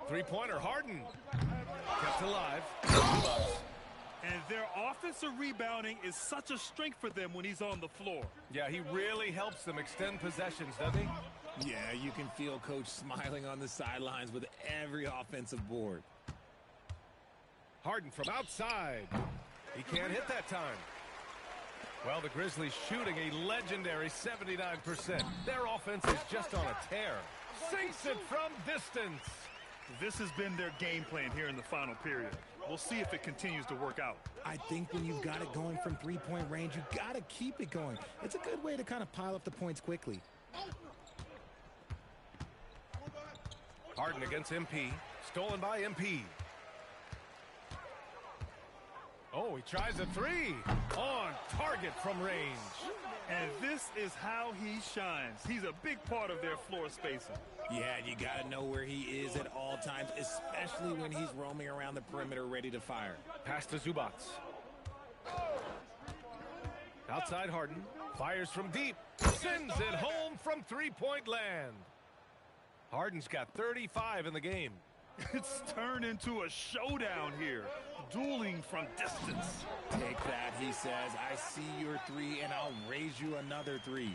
Three-pointer, Harden. Kept alive. And their offensive rebounding is such a strength for them when he's on the floor. Yeah, he really helps them extend possessions, doesn't he? Yeah, you can feel Coach smiling on the sidelines with every offensive board. Harden from outside. He can't hit that time. Well, the Grizzlies shooting a legendary 79%. Their offense is just on a tear. Sinks it from distance. This has been their game plan here in the final period. We'll see if it continues to work out. I think when you've got it going from three-point range, you got to keep it going. It's a good way to kind of pile up the points quickly. Harden against MP. Stolen by MP. Oh, he tries a three. On target from range. And this is how he shines. He's a big part of their floor spacing. Yeah, you got to know where he is at all times, especially when he's roaming around the perimeter ready to fire. Pass to Zubac. Outside Harden. Fires from deep. Sends it home from three-point land. Harden's got 35 in the game. It's turned into a showdown here. Dueling from distance. Take that, he says. I see your three, and I'll raise you another three.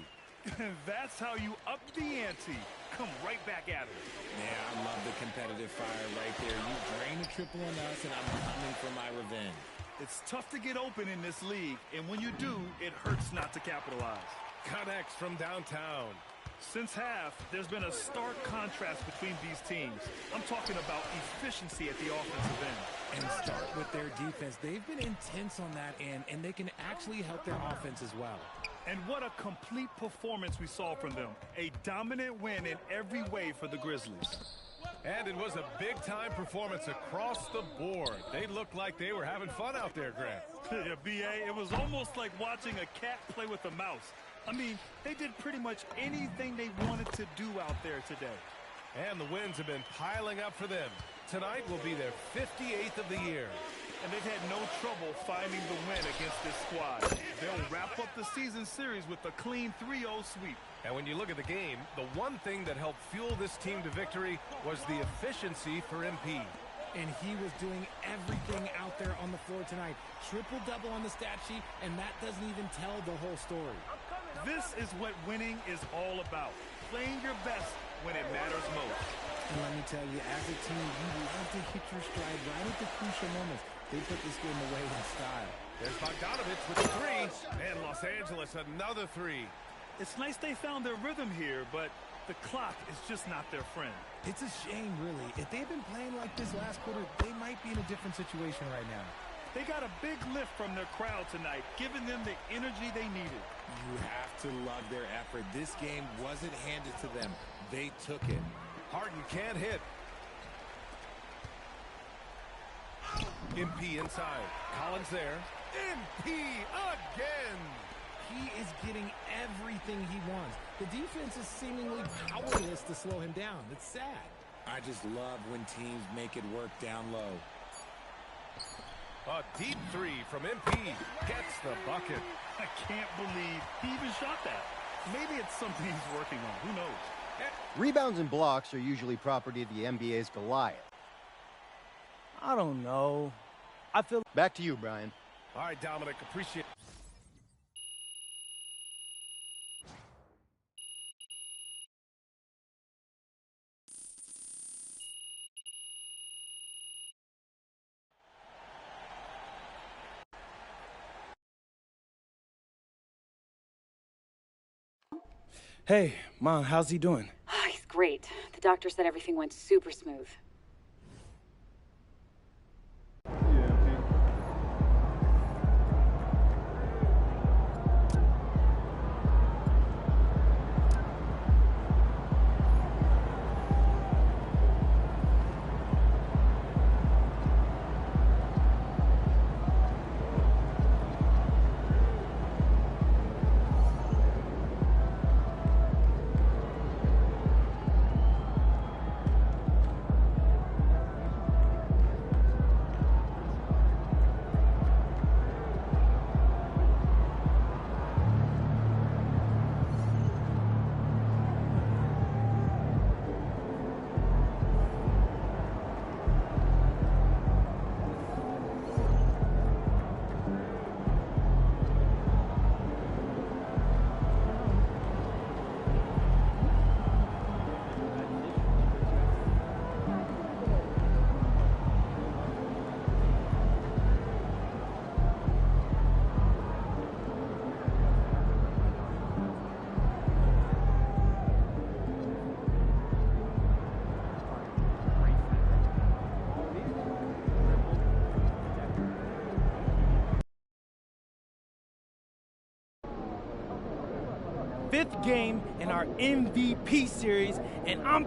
That's how you up the ante. Come right back at it. Yeah, I love the competitive fire right there. You drain a triple on us, and I'm coming for my revenge. It's tough to get open in this league, and when you do, it hurts not to capitalize. Connects from downtown. Since half, there's been a stark contrast between these teams. I'm talking about efficiency at the offensive end. And start with their defense. They've been intense on that end, and they can actually help their offense as well. And what a complete performance we saw from them. A dominant win in every way for the Grizzlies. And it was a big-time performance across the board. They looked like they were having fun out there, Grant. Yeah, B.A., it was almost like watching a cat play with a mouse. I mean, they did pretty much anything they wanted to do out there today. And the wins have been piling up for them. Tonight will be their 58th of the year. And they've had no trouble finding the win against this squad. They'll wrap up the season series with a clean 3-0 sweep. And when you look at the game, the one thing that helped fuel this team to victory was the efficiency for MP. And he was doing everything out there on the floor tonight. Triple-double on the stat sheet, and that doesn't even tell the whole story. This is what winning is all about. Playing your best when it matters most. And let me tell you, as a team, you love to hit your stride right at the crucial moments. They put this game away in style. There's Bogdanovich with a three. And Los Angeles, another three. It's nice they found their rhythm here, but the clock is just not their friend. It's a shame, really. If they'd been playing like this last quarter, they might be in a different situation right now. They got a big lift from their crowd tonight, giving them the energy they needed. You have to love their effort. This game wasn't handed to them. They took it. Harden can't hit. MP inside. Collins there. MP again. He is getting everything he wants. The defense is seemingly powerless to slow him down. It's sad. I just love when teams make it work down low. A deep three from MP gets the bucket. I can't believe he even shot that. Maybe it's something he's working on. Who knows? Rebounds and blocks are usually property of the NBA's Goliath. I don't know. I feel... Back to you, Brian. All right, Dominic, appreciate. Hey, Mom, how's he doing? Oh, he's great. The doctor said everything went super smooth. Fifth game in our MVP series, and I'm...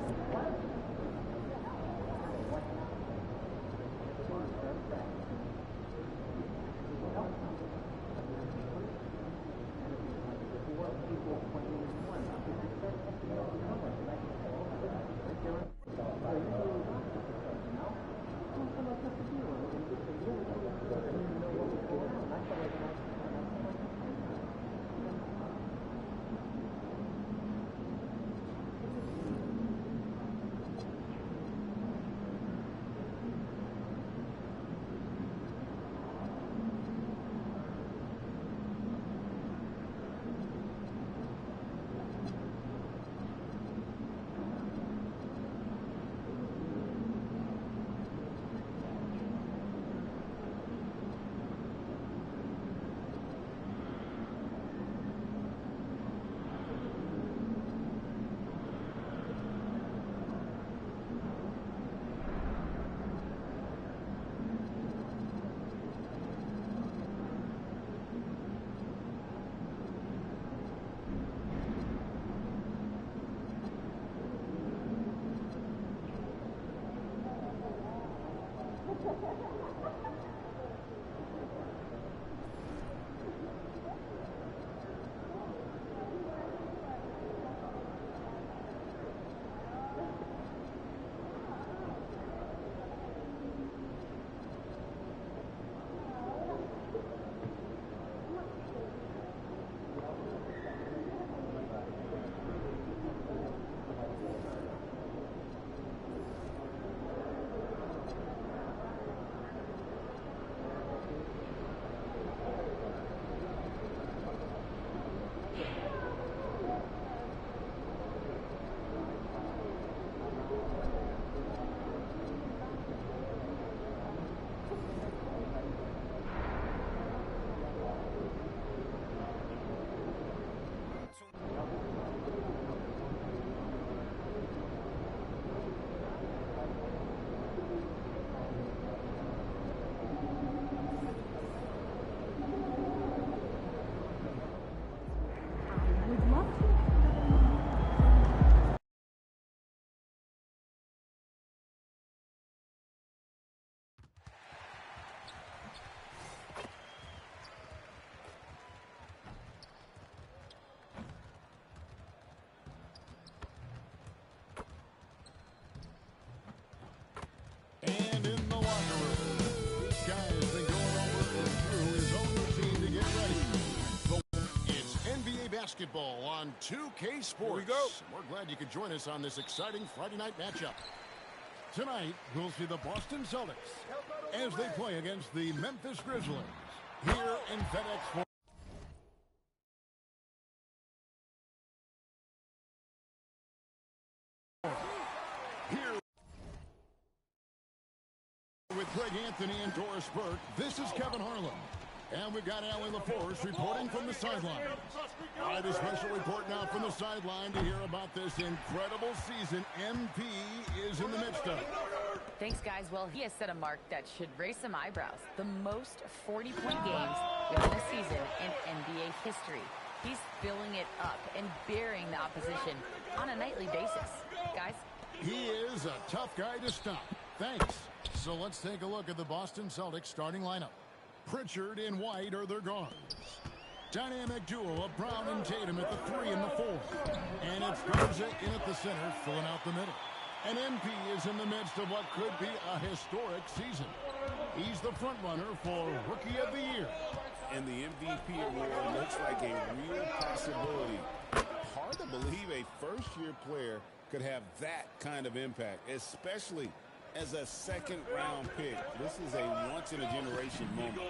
basketball on 2K Sports. Here we go. We're glad you could join us on this exciting Friday night matchup. Tonight, we'll see the Boston Celtics as they play against the Memphis Grizzlies here in FedEx Forum. Here with Greg Anthony and Doris Burke, this is Kevin Harlan. And we've got Allie LaForce reporting from the sideline. All right, a special report now from the sideline to hear about this incredible season MP is in the midst of. Thanks, guys. Well, he has set a mark that should raise some eyebrows. The most 40-point games within a season in NBA history. He's filling it up and burying the opposition on a nightly basis. Guys? He is a tough guy to stop. Thanks. So let's take a look at the Boston Celtics starting lineup. Pritchard and White are their guards. Dynamic duo of Brown and Tatum at the 3 and the 4. And it's Garza in at the center, filling out the middle. And MP is in the midst of what could be a historic season. He's the front runner for Rookie of the Year. And the MVP award looks like a real possibility. Hard to believe a first-year player could have that kind of impact, especially as a second-round pick. This is a once-in-a-generation moment.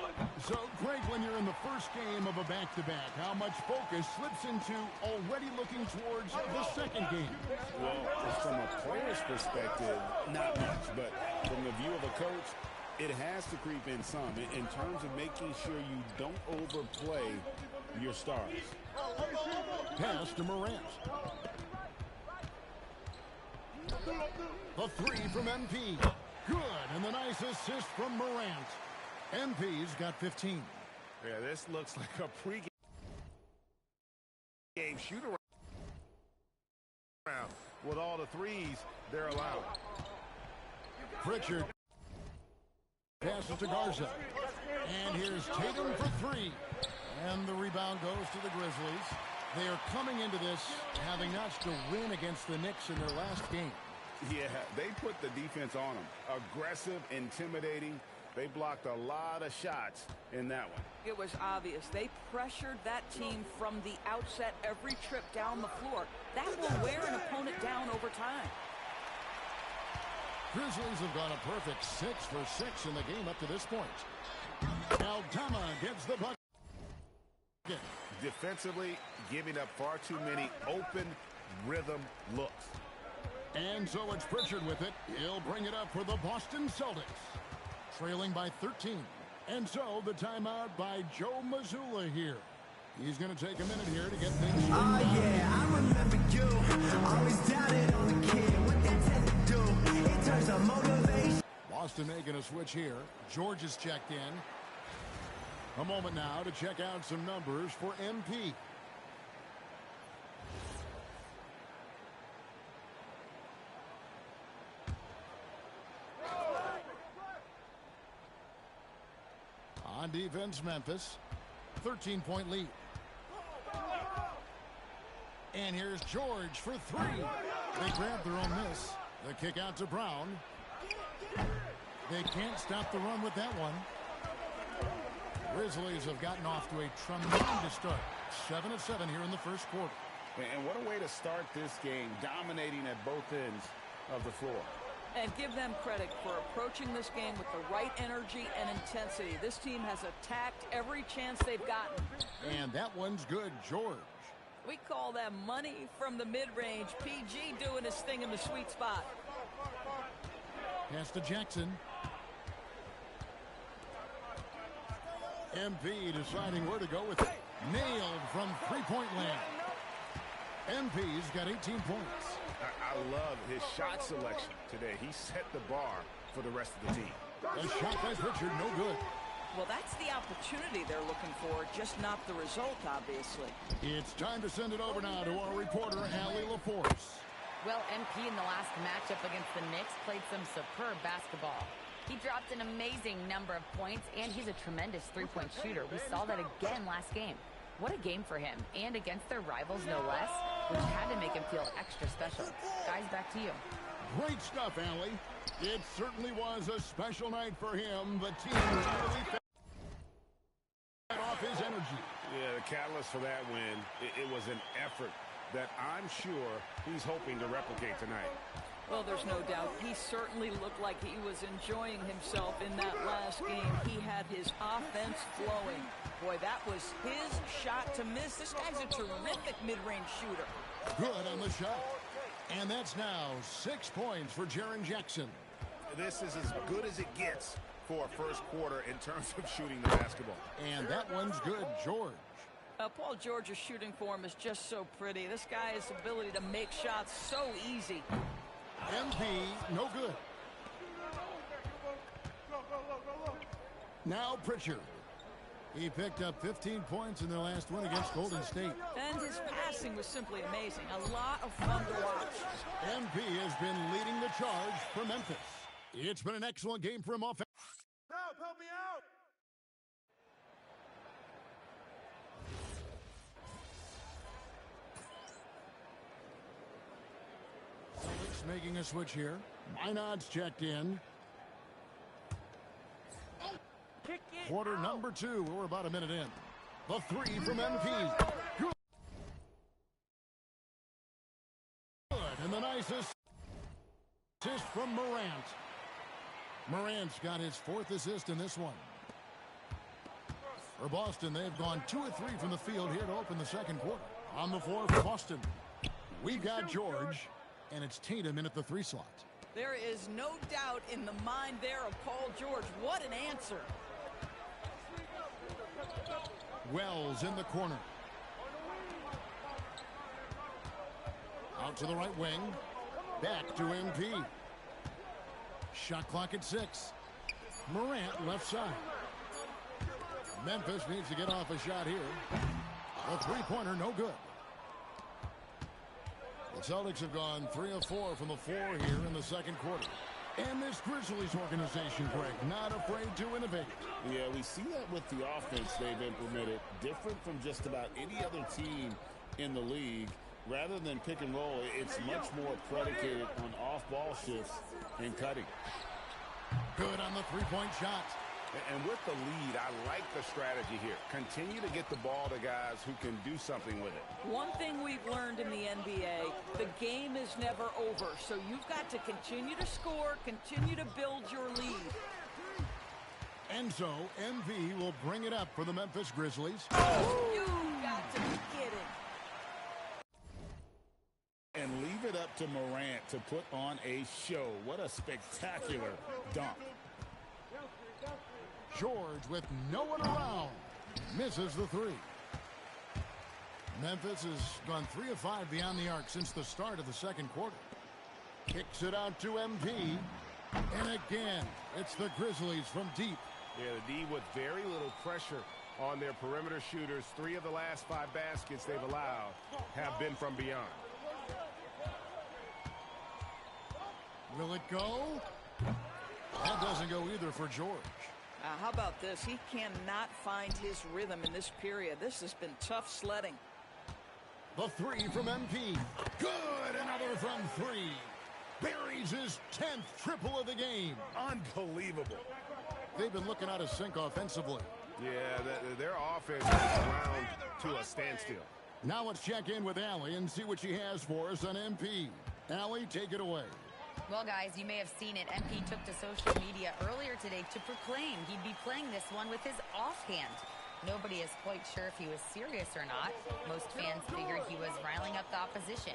So, Greg, when you're in the first game of a back-to-back, how much focus slips into already looking towards the second game? Well, from a player's perspective, not much. But from the view of a coach, it has to creep in some in terms of making sure you don't overplay your stars. Pass to Morant. The 3 from MP. Good, and the nice assist from Morant. MP's got 15. Yeah, this looks like a pregame shoot-around with all the threes they're allowed. Pritchard passes to Garza. And here's Tatum for 3. And the rebound goes to the Grizzlies. They are coming into this having notched a win against the Knicks in their last game. Yeah, they put the defense on them. Aggressive, intimidating. They blocked a lot of shots in that one. It was obvious. They pressured that team from the outset every trip down the floor. That will wear an opponent down over time. Grizzlies have gone a perfect 6 for 6 in the game up to this point. Aldama gets the bucket. Defensively, giving up far too many open rhythm looks. And so it's Pritchard with it. He'll bring it up for the Boston Celtics. Trailing by 13. And so the timeout by Joe Mazzulla here. He's going to take a minute here to get things straightened out. Yeah, I remember you. Always doubted on the kid. What that tend to do, it turns on motivation. Boston making a switch here. George is checked in. A moment now to check out some numbers for MP. On defense, Memphis. 13-point lead. And here's George for 3. They grab their own miss. The kick out to Brown. They can't stop the run with that one. Grizzlies have gotten off to a tremendous start. 7 of 7 here in the first quarter. And what a way to start this game, dominating at both ends of the floor. And give them credit for approaching this game with the right energy and intensity. This team has attacked every chance they've gotten. And that one's good, George. We call that money from the mid-range. PG doing his thing in the sweet spot. Pass to Jackson. MP deciding where to go with it. Nailed from three-point land. MP's got 18 points. I love his shot selection today. He set the bar for the rest of the team. A shot by Pritchard, no good. Well, that's the opportunity they're looking for, just not the result, obviously. It's time to send it over now to our reporter, Allie LaForce. Well, MP in the last matchup against the Knicks played some superb basketball. He dropped an amazing number of points, and he's a tremendous three-point shooter. We saw that again last game. What a game for him, and against their rivals, no less, which had to make him feel extra special. Guys, back to you. Great stuff, Allie. It certainly was a special night for him. The team really fed off his energy. Yeah, the catalyst for that win, it was an effort that I'm sure he's hoping to replicate tonight. Well, there's no doubt. He certainly looked like he was enjoying himself in that last game. He had his offense flowing. Boy, that was his shot to miss. This guy's a terrific mid-range shooter. Good on the shot. And that's now 6 points for Jaren Jackson. This is as good as it gets for a first quarter in terms of shooting the basketball. And that one's good, George. Paul George's shooting form is just so pretty. This guy's ability to make shots so easy. MP, no good. Now Pritchard. He picked up 15 points in their last win against Golden State. And his passing was simply amazing. A lot of fun to watch. MP has been leading the charge for Memphis. It's been an excellent game for him offense. Help me out! Celtics making a switch here. Minod's checked in. Quarter number 2. We're about a minute in. The 3 from MP. Good. And the nice assist from Morant. Morant's got his 4th assist in this one. For Boston, they've gone 2 of 3 from the field here to open the second quarter. On the floor for Boston, we've got George, and it's Tatum in at the 3 slot. There is no doubt in the mind there of Paul George. What an answer. Wells in the corner. Out to the right wing. Back to MP. Shot clock at 6. Morant left side. Memphis needs to get off a shot here. A 3-pointer, no good. The Celtics have gone 3 of 4 from the floor here in the second quarter. And this Grizzlies organization, Greg, not afraid to innovate. Yeah, we see that with the offense they've implemented. Different from just about any other team in the league. Rather than pick and roll, it's much more predicated on off-ball shifts and cutting. Good on the 3-point shot. And with the lead, I like the strategy here. Continue to get the ball to guys who can do something with it. One thing we've learned in the NBA, the game is never over. So you've got to continue to score, continue to build your lead. And so, MV will bring it up for the Memphis Grizzlies. Oh, you got to be kidding. And leave it up to Morant to put on a show. What a spectacular dunk. George with no one around. Misses the 3. Memphis has gone 3 of 5 beyond the arc since the start of the second quarter. Kicks it out to MP. And again, it's the Grizzlies from deep. Yeah, the D with very little pressure on their perimeter shooters. 3 of the last 5 baskets they've allowed have been from beyond. Will it go? That doesn't go either for George. How about this? He cannot find his rhythm in this period. This has been tough sledding. The 3 from MP. Good. Another from 3. Buries his 10th triple of the game. Unbelievable. They've been looking out of sync offensively. Yeah, their offense is ground to a standstill. Now let's check in with Allie and see what she has for us on MP. Allie, take it away. Well, guys, you may have seen it. MP took to social media earlier today to proclaim he'd be playing this one with his offhand. Nobody is quite sure if he was serious or not. Most fans figured he was riling up the opposition.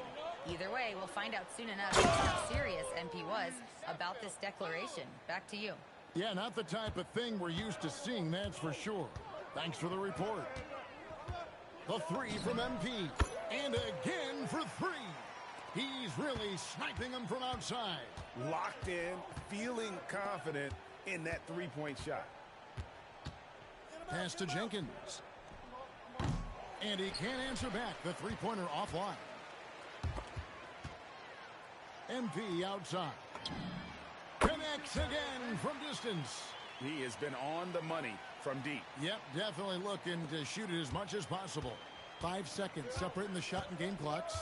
Either way, we'll find out soon enough how serious MP was about this declaration. Back to you. Yeah, not the type of thing we're used to seeing, that's for sure. Thanks for the report. The 3 from MP. And again for 3. He's really sniping them from outside. Locked in, feeling confident in that 3-point shot. Pass to Jenkins. And he can't answer back. The 3-pointer offline. MP outside. Connects again from distance. He has been on the money from deep. Yep, definitely looking to shoot it as much as possible. 5 seconds separating the shot and game clocks.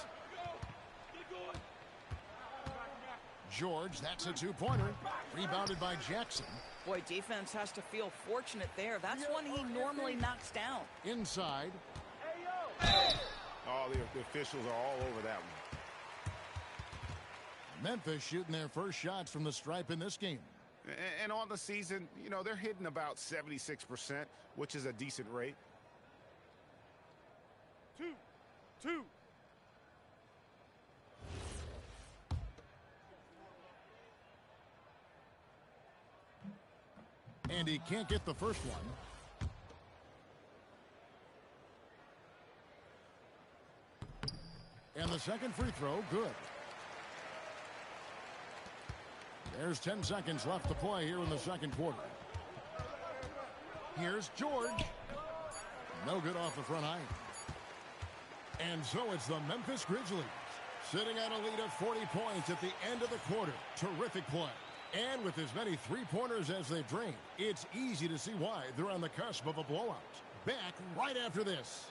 George, that's a two-pointer. Rebounded by Jackson. Boy, defense has to feel fortunate there. That's one he normally knocks down. Inside. Oh, the officials are all over that one. Memphis shooting their first shots from the stripe in this game. And on the season, you know, they're hitting about 76%, which is a decent rate. 2. And he can't get the first one. And the second free throw, good. There's 10 seconds left to play here in the second quarter. Here's George. No good off the front iron. And so it's the Memphis Grizzlies sitting on a lead of 40 points at the end of the quarter. Terrific play. And with as many three-pointers as they've drained, it's easy to see why they're on the cusp of a blowout. Back right after this.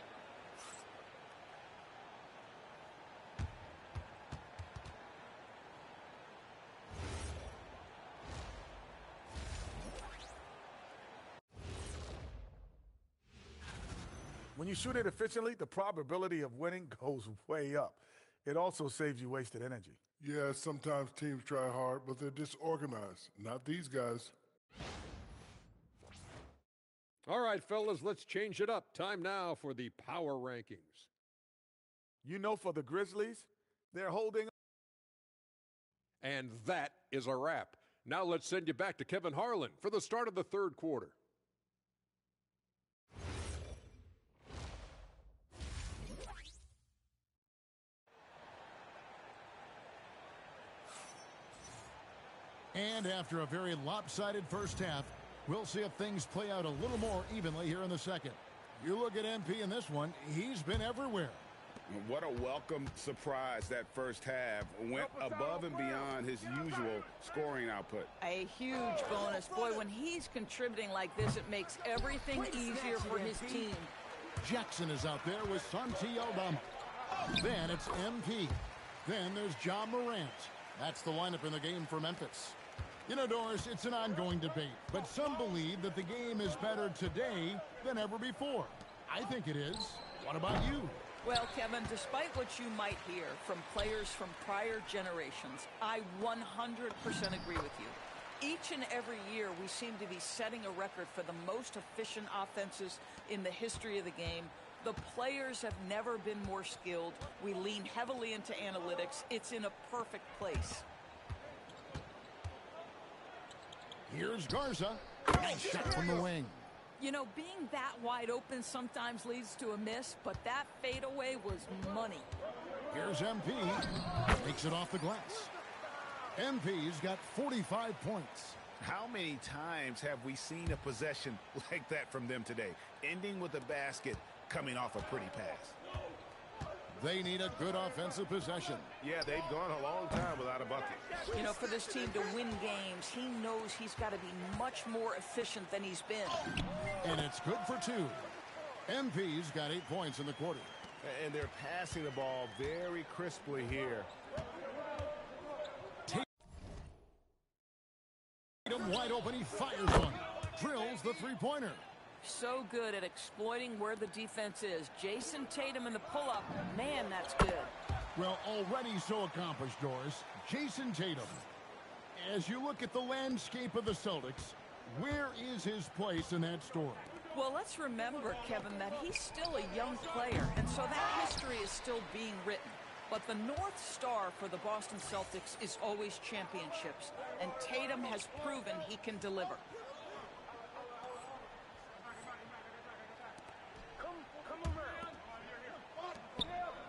When you shoot it efficiently, the probability of winning goes way up. It also saves you wasted energy. Yeah, sometimes teams try hard, but they're disorganized. Not these guys. All right, fellas, let's change it up. Time now for the power rankings. You know, for the Grizzlies, they're holding. And that is a wrap. Now let's send you back to Kevin Harlan for the start of the third quarter. And after a very lopsided first half, we'll see if things play out a little more evenly here in the second. You look at MP in this one, he's been everywhere. What a welcome surprise that first half. Went above and beyond his usual scoring output. A huge bonus. Boy, when he's contributing like this, it makes everything easier for his team. Jackson is out there with Santi Aldama. Then it's MP. Then there's John Morant. That's the lineup in the game for Memphis. You know, Doris, it's an ongoing debate, but some believe that the game is better today than ever before. I think it is. What about you? Well, Kevin, despite what you might hear from players from prior generations, I 100% agree with you. Each and every year, we seem to be setting a record for the most efficient offenses in the history of the game. The players have never been more skilled. We lean heavily into analytics. It's in a perfect place. Here's Garza. Nice shot from the wing. You know, being that wide open sometimes leads to a miss, but that fadeaway was money. Here's MP. Takes it off the glass. MP's got 45 points. How many times have we seen a possession like that from them today, ending with a basket coming off a pretty pass? They need a good offensive possession. Yeah, they've gone a long time without a bucket. You know, for this team to win games, he knows he's got to be much more efficient than he's been. And it's good for two. MP's got 8 points in the quarter. And they're passing the ball very crisply here. Tatum wide open, he fires one. Drills the three-pointer. So good at exploiting where the defense is. Jason Tatum in the pull-up. Man, that's good. Well, already so accomplished, Doris. Jason Tatum. As you look at the landscape of the Celtics, where is his place in that story? Well, let's remember, Kevin, that he's still a young player, and so that history is still being written. But the North Star for the Boston Celtics is always championships, and Tatum has proven he can deliver.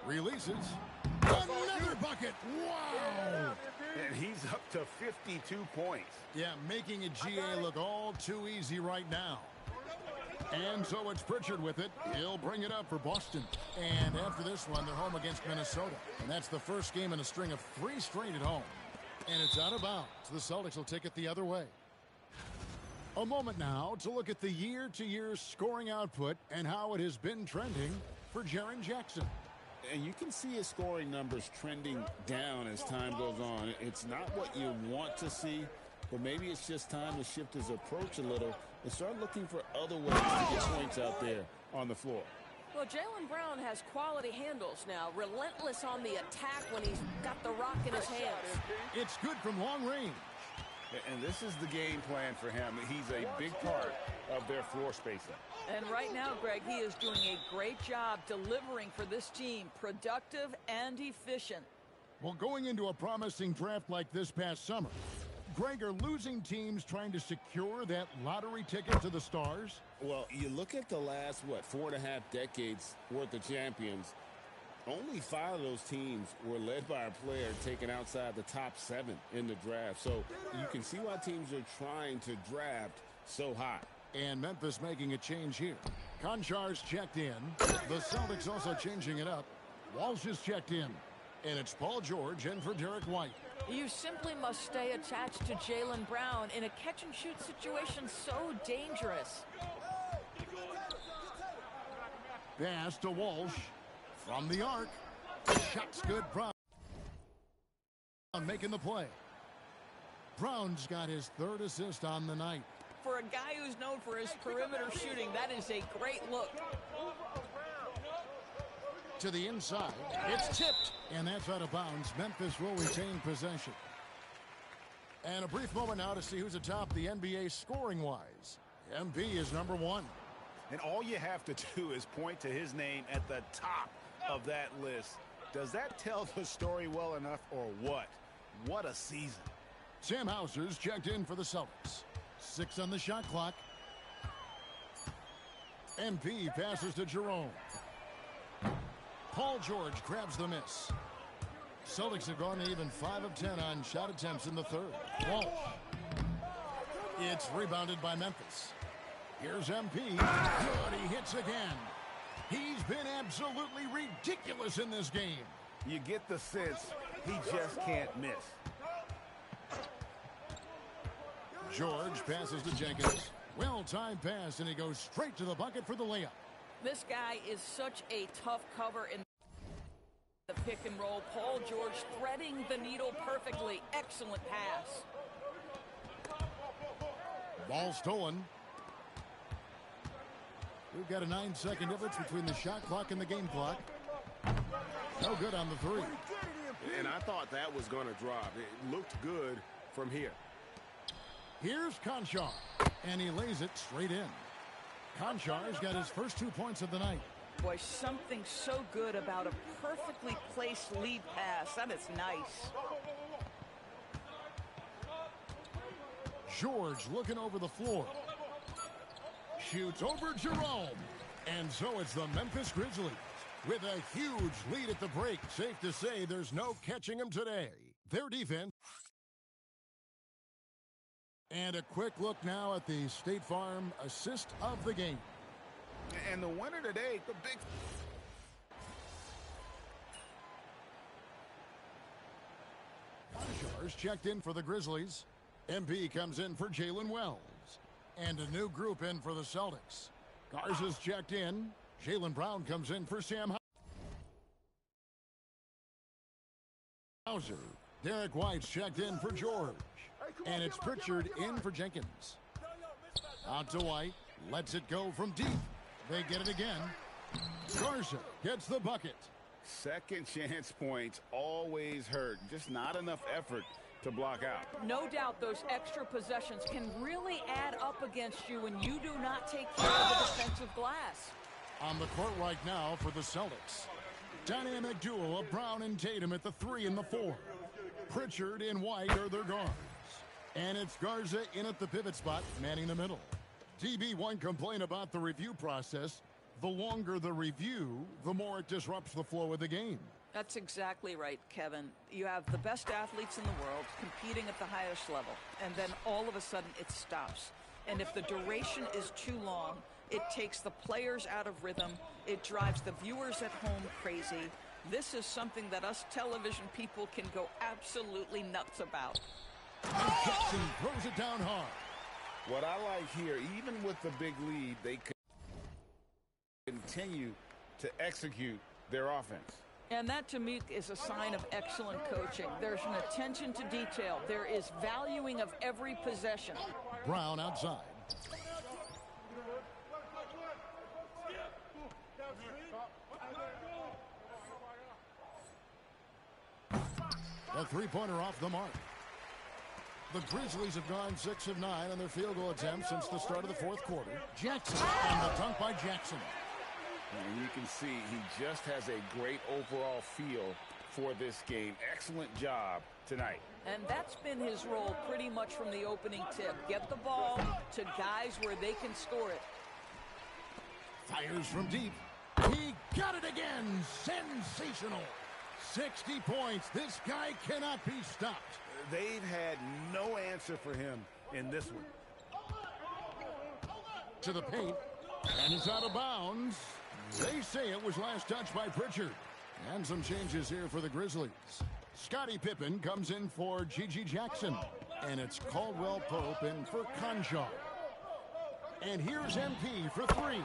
Releases. Another bucket. Wow. And he's up to 52 points. Yeah, making a GA look all too easy right now. And so it's Pritchard with it. He'll bring it up for Boston. And after this one, they're home against Minnesota. And that's the first game in a string of 3 straight at home. And it's out of bounds. The Celtics will take it the other way. A moment now to look at the year-to-year scoring output and how it has been trending for Jaren Jackson. And you can see his scoring numbers trending down as time goes on. It's not what you want to see, but maybe it's just time to shift his approach a little and start looking for other ways to get points out there on the floor. Well, Jaylen Brown has quality handles now, relentless on the attack when he's got the rock in his hands. It's good from long range. And this is the game plan for him. He's a big part of their floor spacing. And right now, Greg, he is doing a great job delivering for this team, productive and efficient. Well, going into a promising draft like this past summer, Greg, are losing teams trying to secure that lottery ticket to the stars? Well, you look at the last, 4.5 decades worth of champions, only 5 of those teams were led by a player taken outside the top 7 in the draft. So you can see why teams are trying to draft so high. And Memphis making a change here. Konchar's checked in. The Celtics also changing it up. Walsh is checked in. And it's Paul George in for Derek White. You simply must stay attached to Jaylen Brown in a catch-and-shoot situation so dangerous. Pass to Walsh from the arc. Shot's good. Brown making the play. Brown's got his 3rd assist on the night. For a guy who's known for his perimeter shooting, that is a great look. To the inside, it's tipped, and that's out of bounds. Memphis will retain possession. And a brief moment now to see who's atop the NBA scoring-wise. MP is number 1. And all you have to do is point to his name at the top of that list. Does that tell the story well enough or what? What a season. Sam Hauser's checked in for the Celtics. 6 on the shot clock. MP passes to Jerome. Paul George grabs the miss. Celtics have gone to even 5 of 10 on shot attempts in the 3rd. Walsh. It's rebounded by Memphis. Here's MP. Good, he hits again. He's been absolutely ridiculous in this game. You get the sense he just can't miss. George passes to Jenkins. Well-timed pass, and he goes straight to the bucket for the layup. This guy is such a tough cover in the pick and roll. Paul George threading the needle perfectly. Excellent pass. Ball stolen. We've got a 9-second difference between the shot clock and the game clock. No good on the 3. And I thought that was going to drop. It looked good from here. Here's Konchar, and he lays it straight in. Konchar's got his first 2 points of the night. Boy, something so good about a perfectly placed lead pass. That is nice. George looking over the floor. Shoots over Jerome. And so it's the Memphis Grizzlies with a huge lead at the break. Safe to say there's no catching them today. Their defense. And a quick look now at the State Farm assist of the game. And the winner today, the big... Konchar's checked in for the Grizzlies. MP comes in for Jalen Wells. And a new group in for the Celtics. Garza's checked in. Jaylen Brown comes in for Sam Hauser. Derek White's checked in for George. And it's Pritchard in for Jenkins. Out to White. Lets it go from deep. They get it again. Garza gets the bucket. Second chance points always hurt. Just not enough effort to block out. No doubt those extra possessions can really add up against you when you do not take care of the defensive glass. On the court right now for the Celtics. Dynamic duo of Brown and Tatum at the 3 and the 4. Pritchard and White are their guards. And it's Garza in at the pivot spot, manning the middle. TB1 complain about the review process. The longer the review, the more it disrupts the flow of the game. That's exactly right, Kevin. You have the best athletes in the world competing at the highest level, and then all of a sudden it stops. And if the duration is too long, it takes the players out of rhythm. It drives the viewers at home crazy. This is something that us television people can go absolutely nuts about. And Jackson throws it down hard. What I like here, even with the big lead, they continue to execute their offense. And that, to me, is a sign of excellent coaching. There's an attention to detail. There is valuing of every possession. Brown outside. A three-pointer off the mark. The Grizzlies have gone 6 of 9 on their field goal attempts since the start of the fourth quarter. Jackson, and the dunk by Jackson. And you can see he just has a great overall feel for this game. Excellent job tonight. And that's been his role pretty much from the opening tip. Get the ball to guys where they can score it. Fires from deep. He got it again. Sensational. 60 points. This guy cannot be stopped. They've had no answer for him in this one. To the paint. And it's out of bounds. They say it was last touched by Pritchard. And some changes here for the Grizzlies. Scottie Pippen comes in for Gigi Jackson. And it's Caldwell Pope in for Conjar. And here's MP for 3.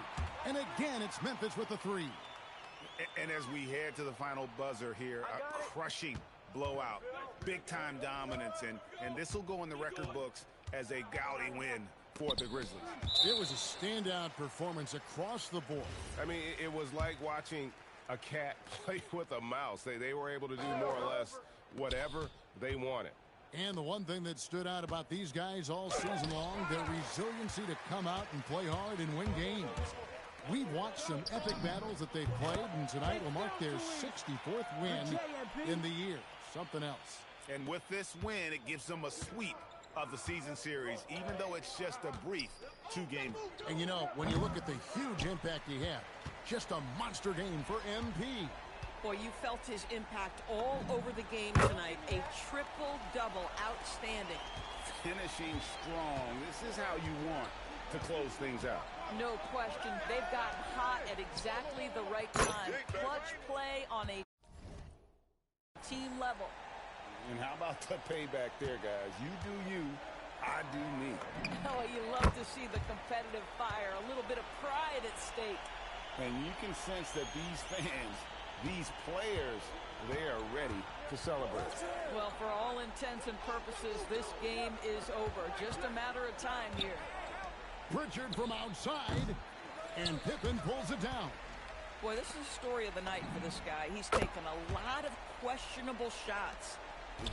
And again, it's Memphis with the 3. And as we head to the final buzzer here, a crushing blowout. Big-time dominance. And this will go in the record books as a gaudy win for the Grizzlies. It was a standout performance across the board. I mean, it was like watching a cat play with a mouse. They were able to do more or less whatever they wanted. And the one thing that stood out about these guys all season long, their resiliency to come out and play hard and win games. We've watched some epic battles that they've played, and tonight will mark their 64th win in the year. Something else. And with this win, it gives them a sweep of the season series, even though it's just a brief 2-game. And you know, when you look at the huge impact he had, just a monster game for MP. Boy, you felt his impact all over the game tonight. A triple-double, outstanding. Finishing strong. This is how you want to close things out. No question. They've gotten hot at exactly the right time. Clutch play on a team level. And how about the payback there, guys? You do you, I do me. Oh, you love to see the competitive fire. A little bit of pride at stake. And you can sense that these fans, these players, they are ready to celebrate. Well, for all intents and purposes, this game is over. Just a matter of time here. Pritchard from outside, and Pippen pulls it down. Boy, this is the story of the night for this guy. He's taken a lot of questionable shots.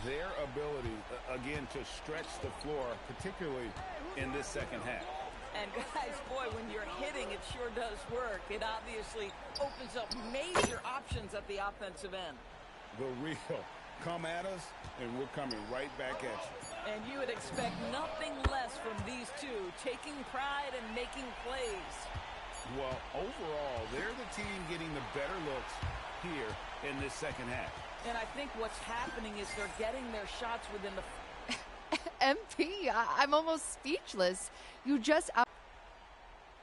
Their ability, again, to stretch the floor, particularly in this second half. And guys, boy, when you're hitting, it sure does work. It obviously opens up major options at the offensive end. The real come at us, and we're coming right back at you. And you would expect nothing less from these two, taking pride and making plays. Well, overall, they're the team getting the better looks here in this second half. And I think what's happening is they're getting their shots within the... MP, I'm almost speechless. You just...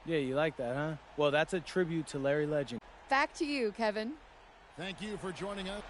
Yeah, you like that, huh? Well, that's a tribute to Larry Legend. Back to you, Kevin. Thank you for joining us.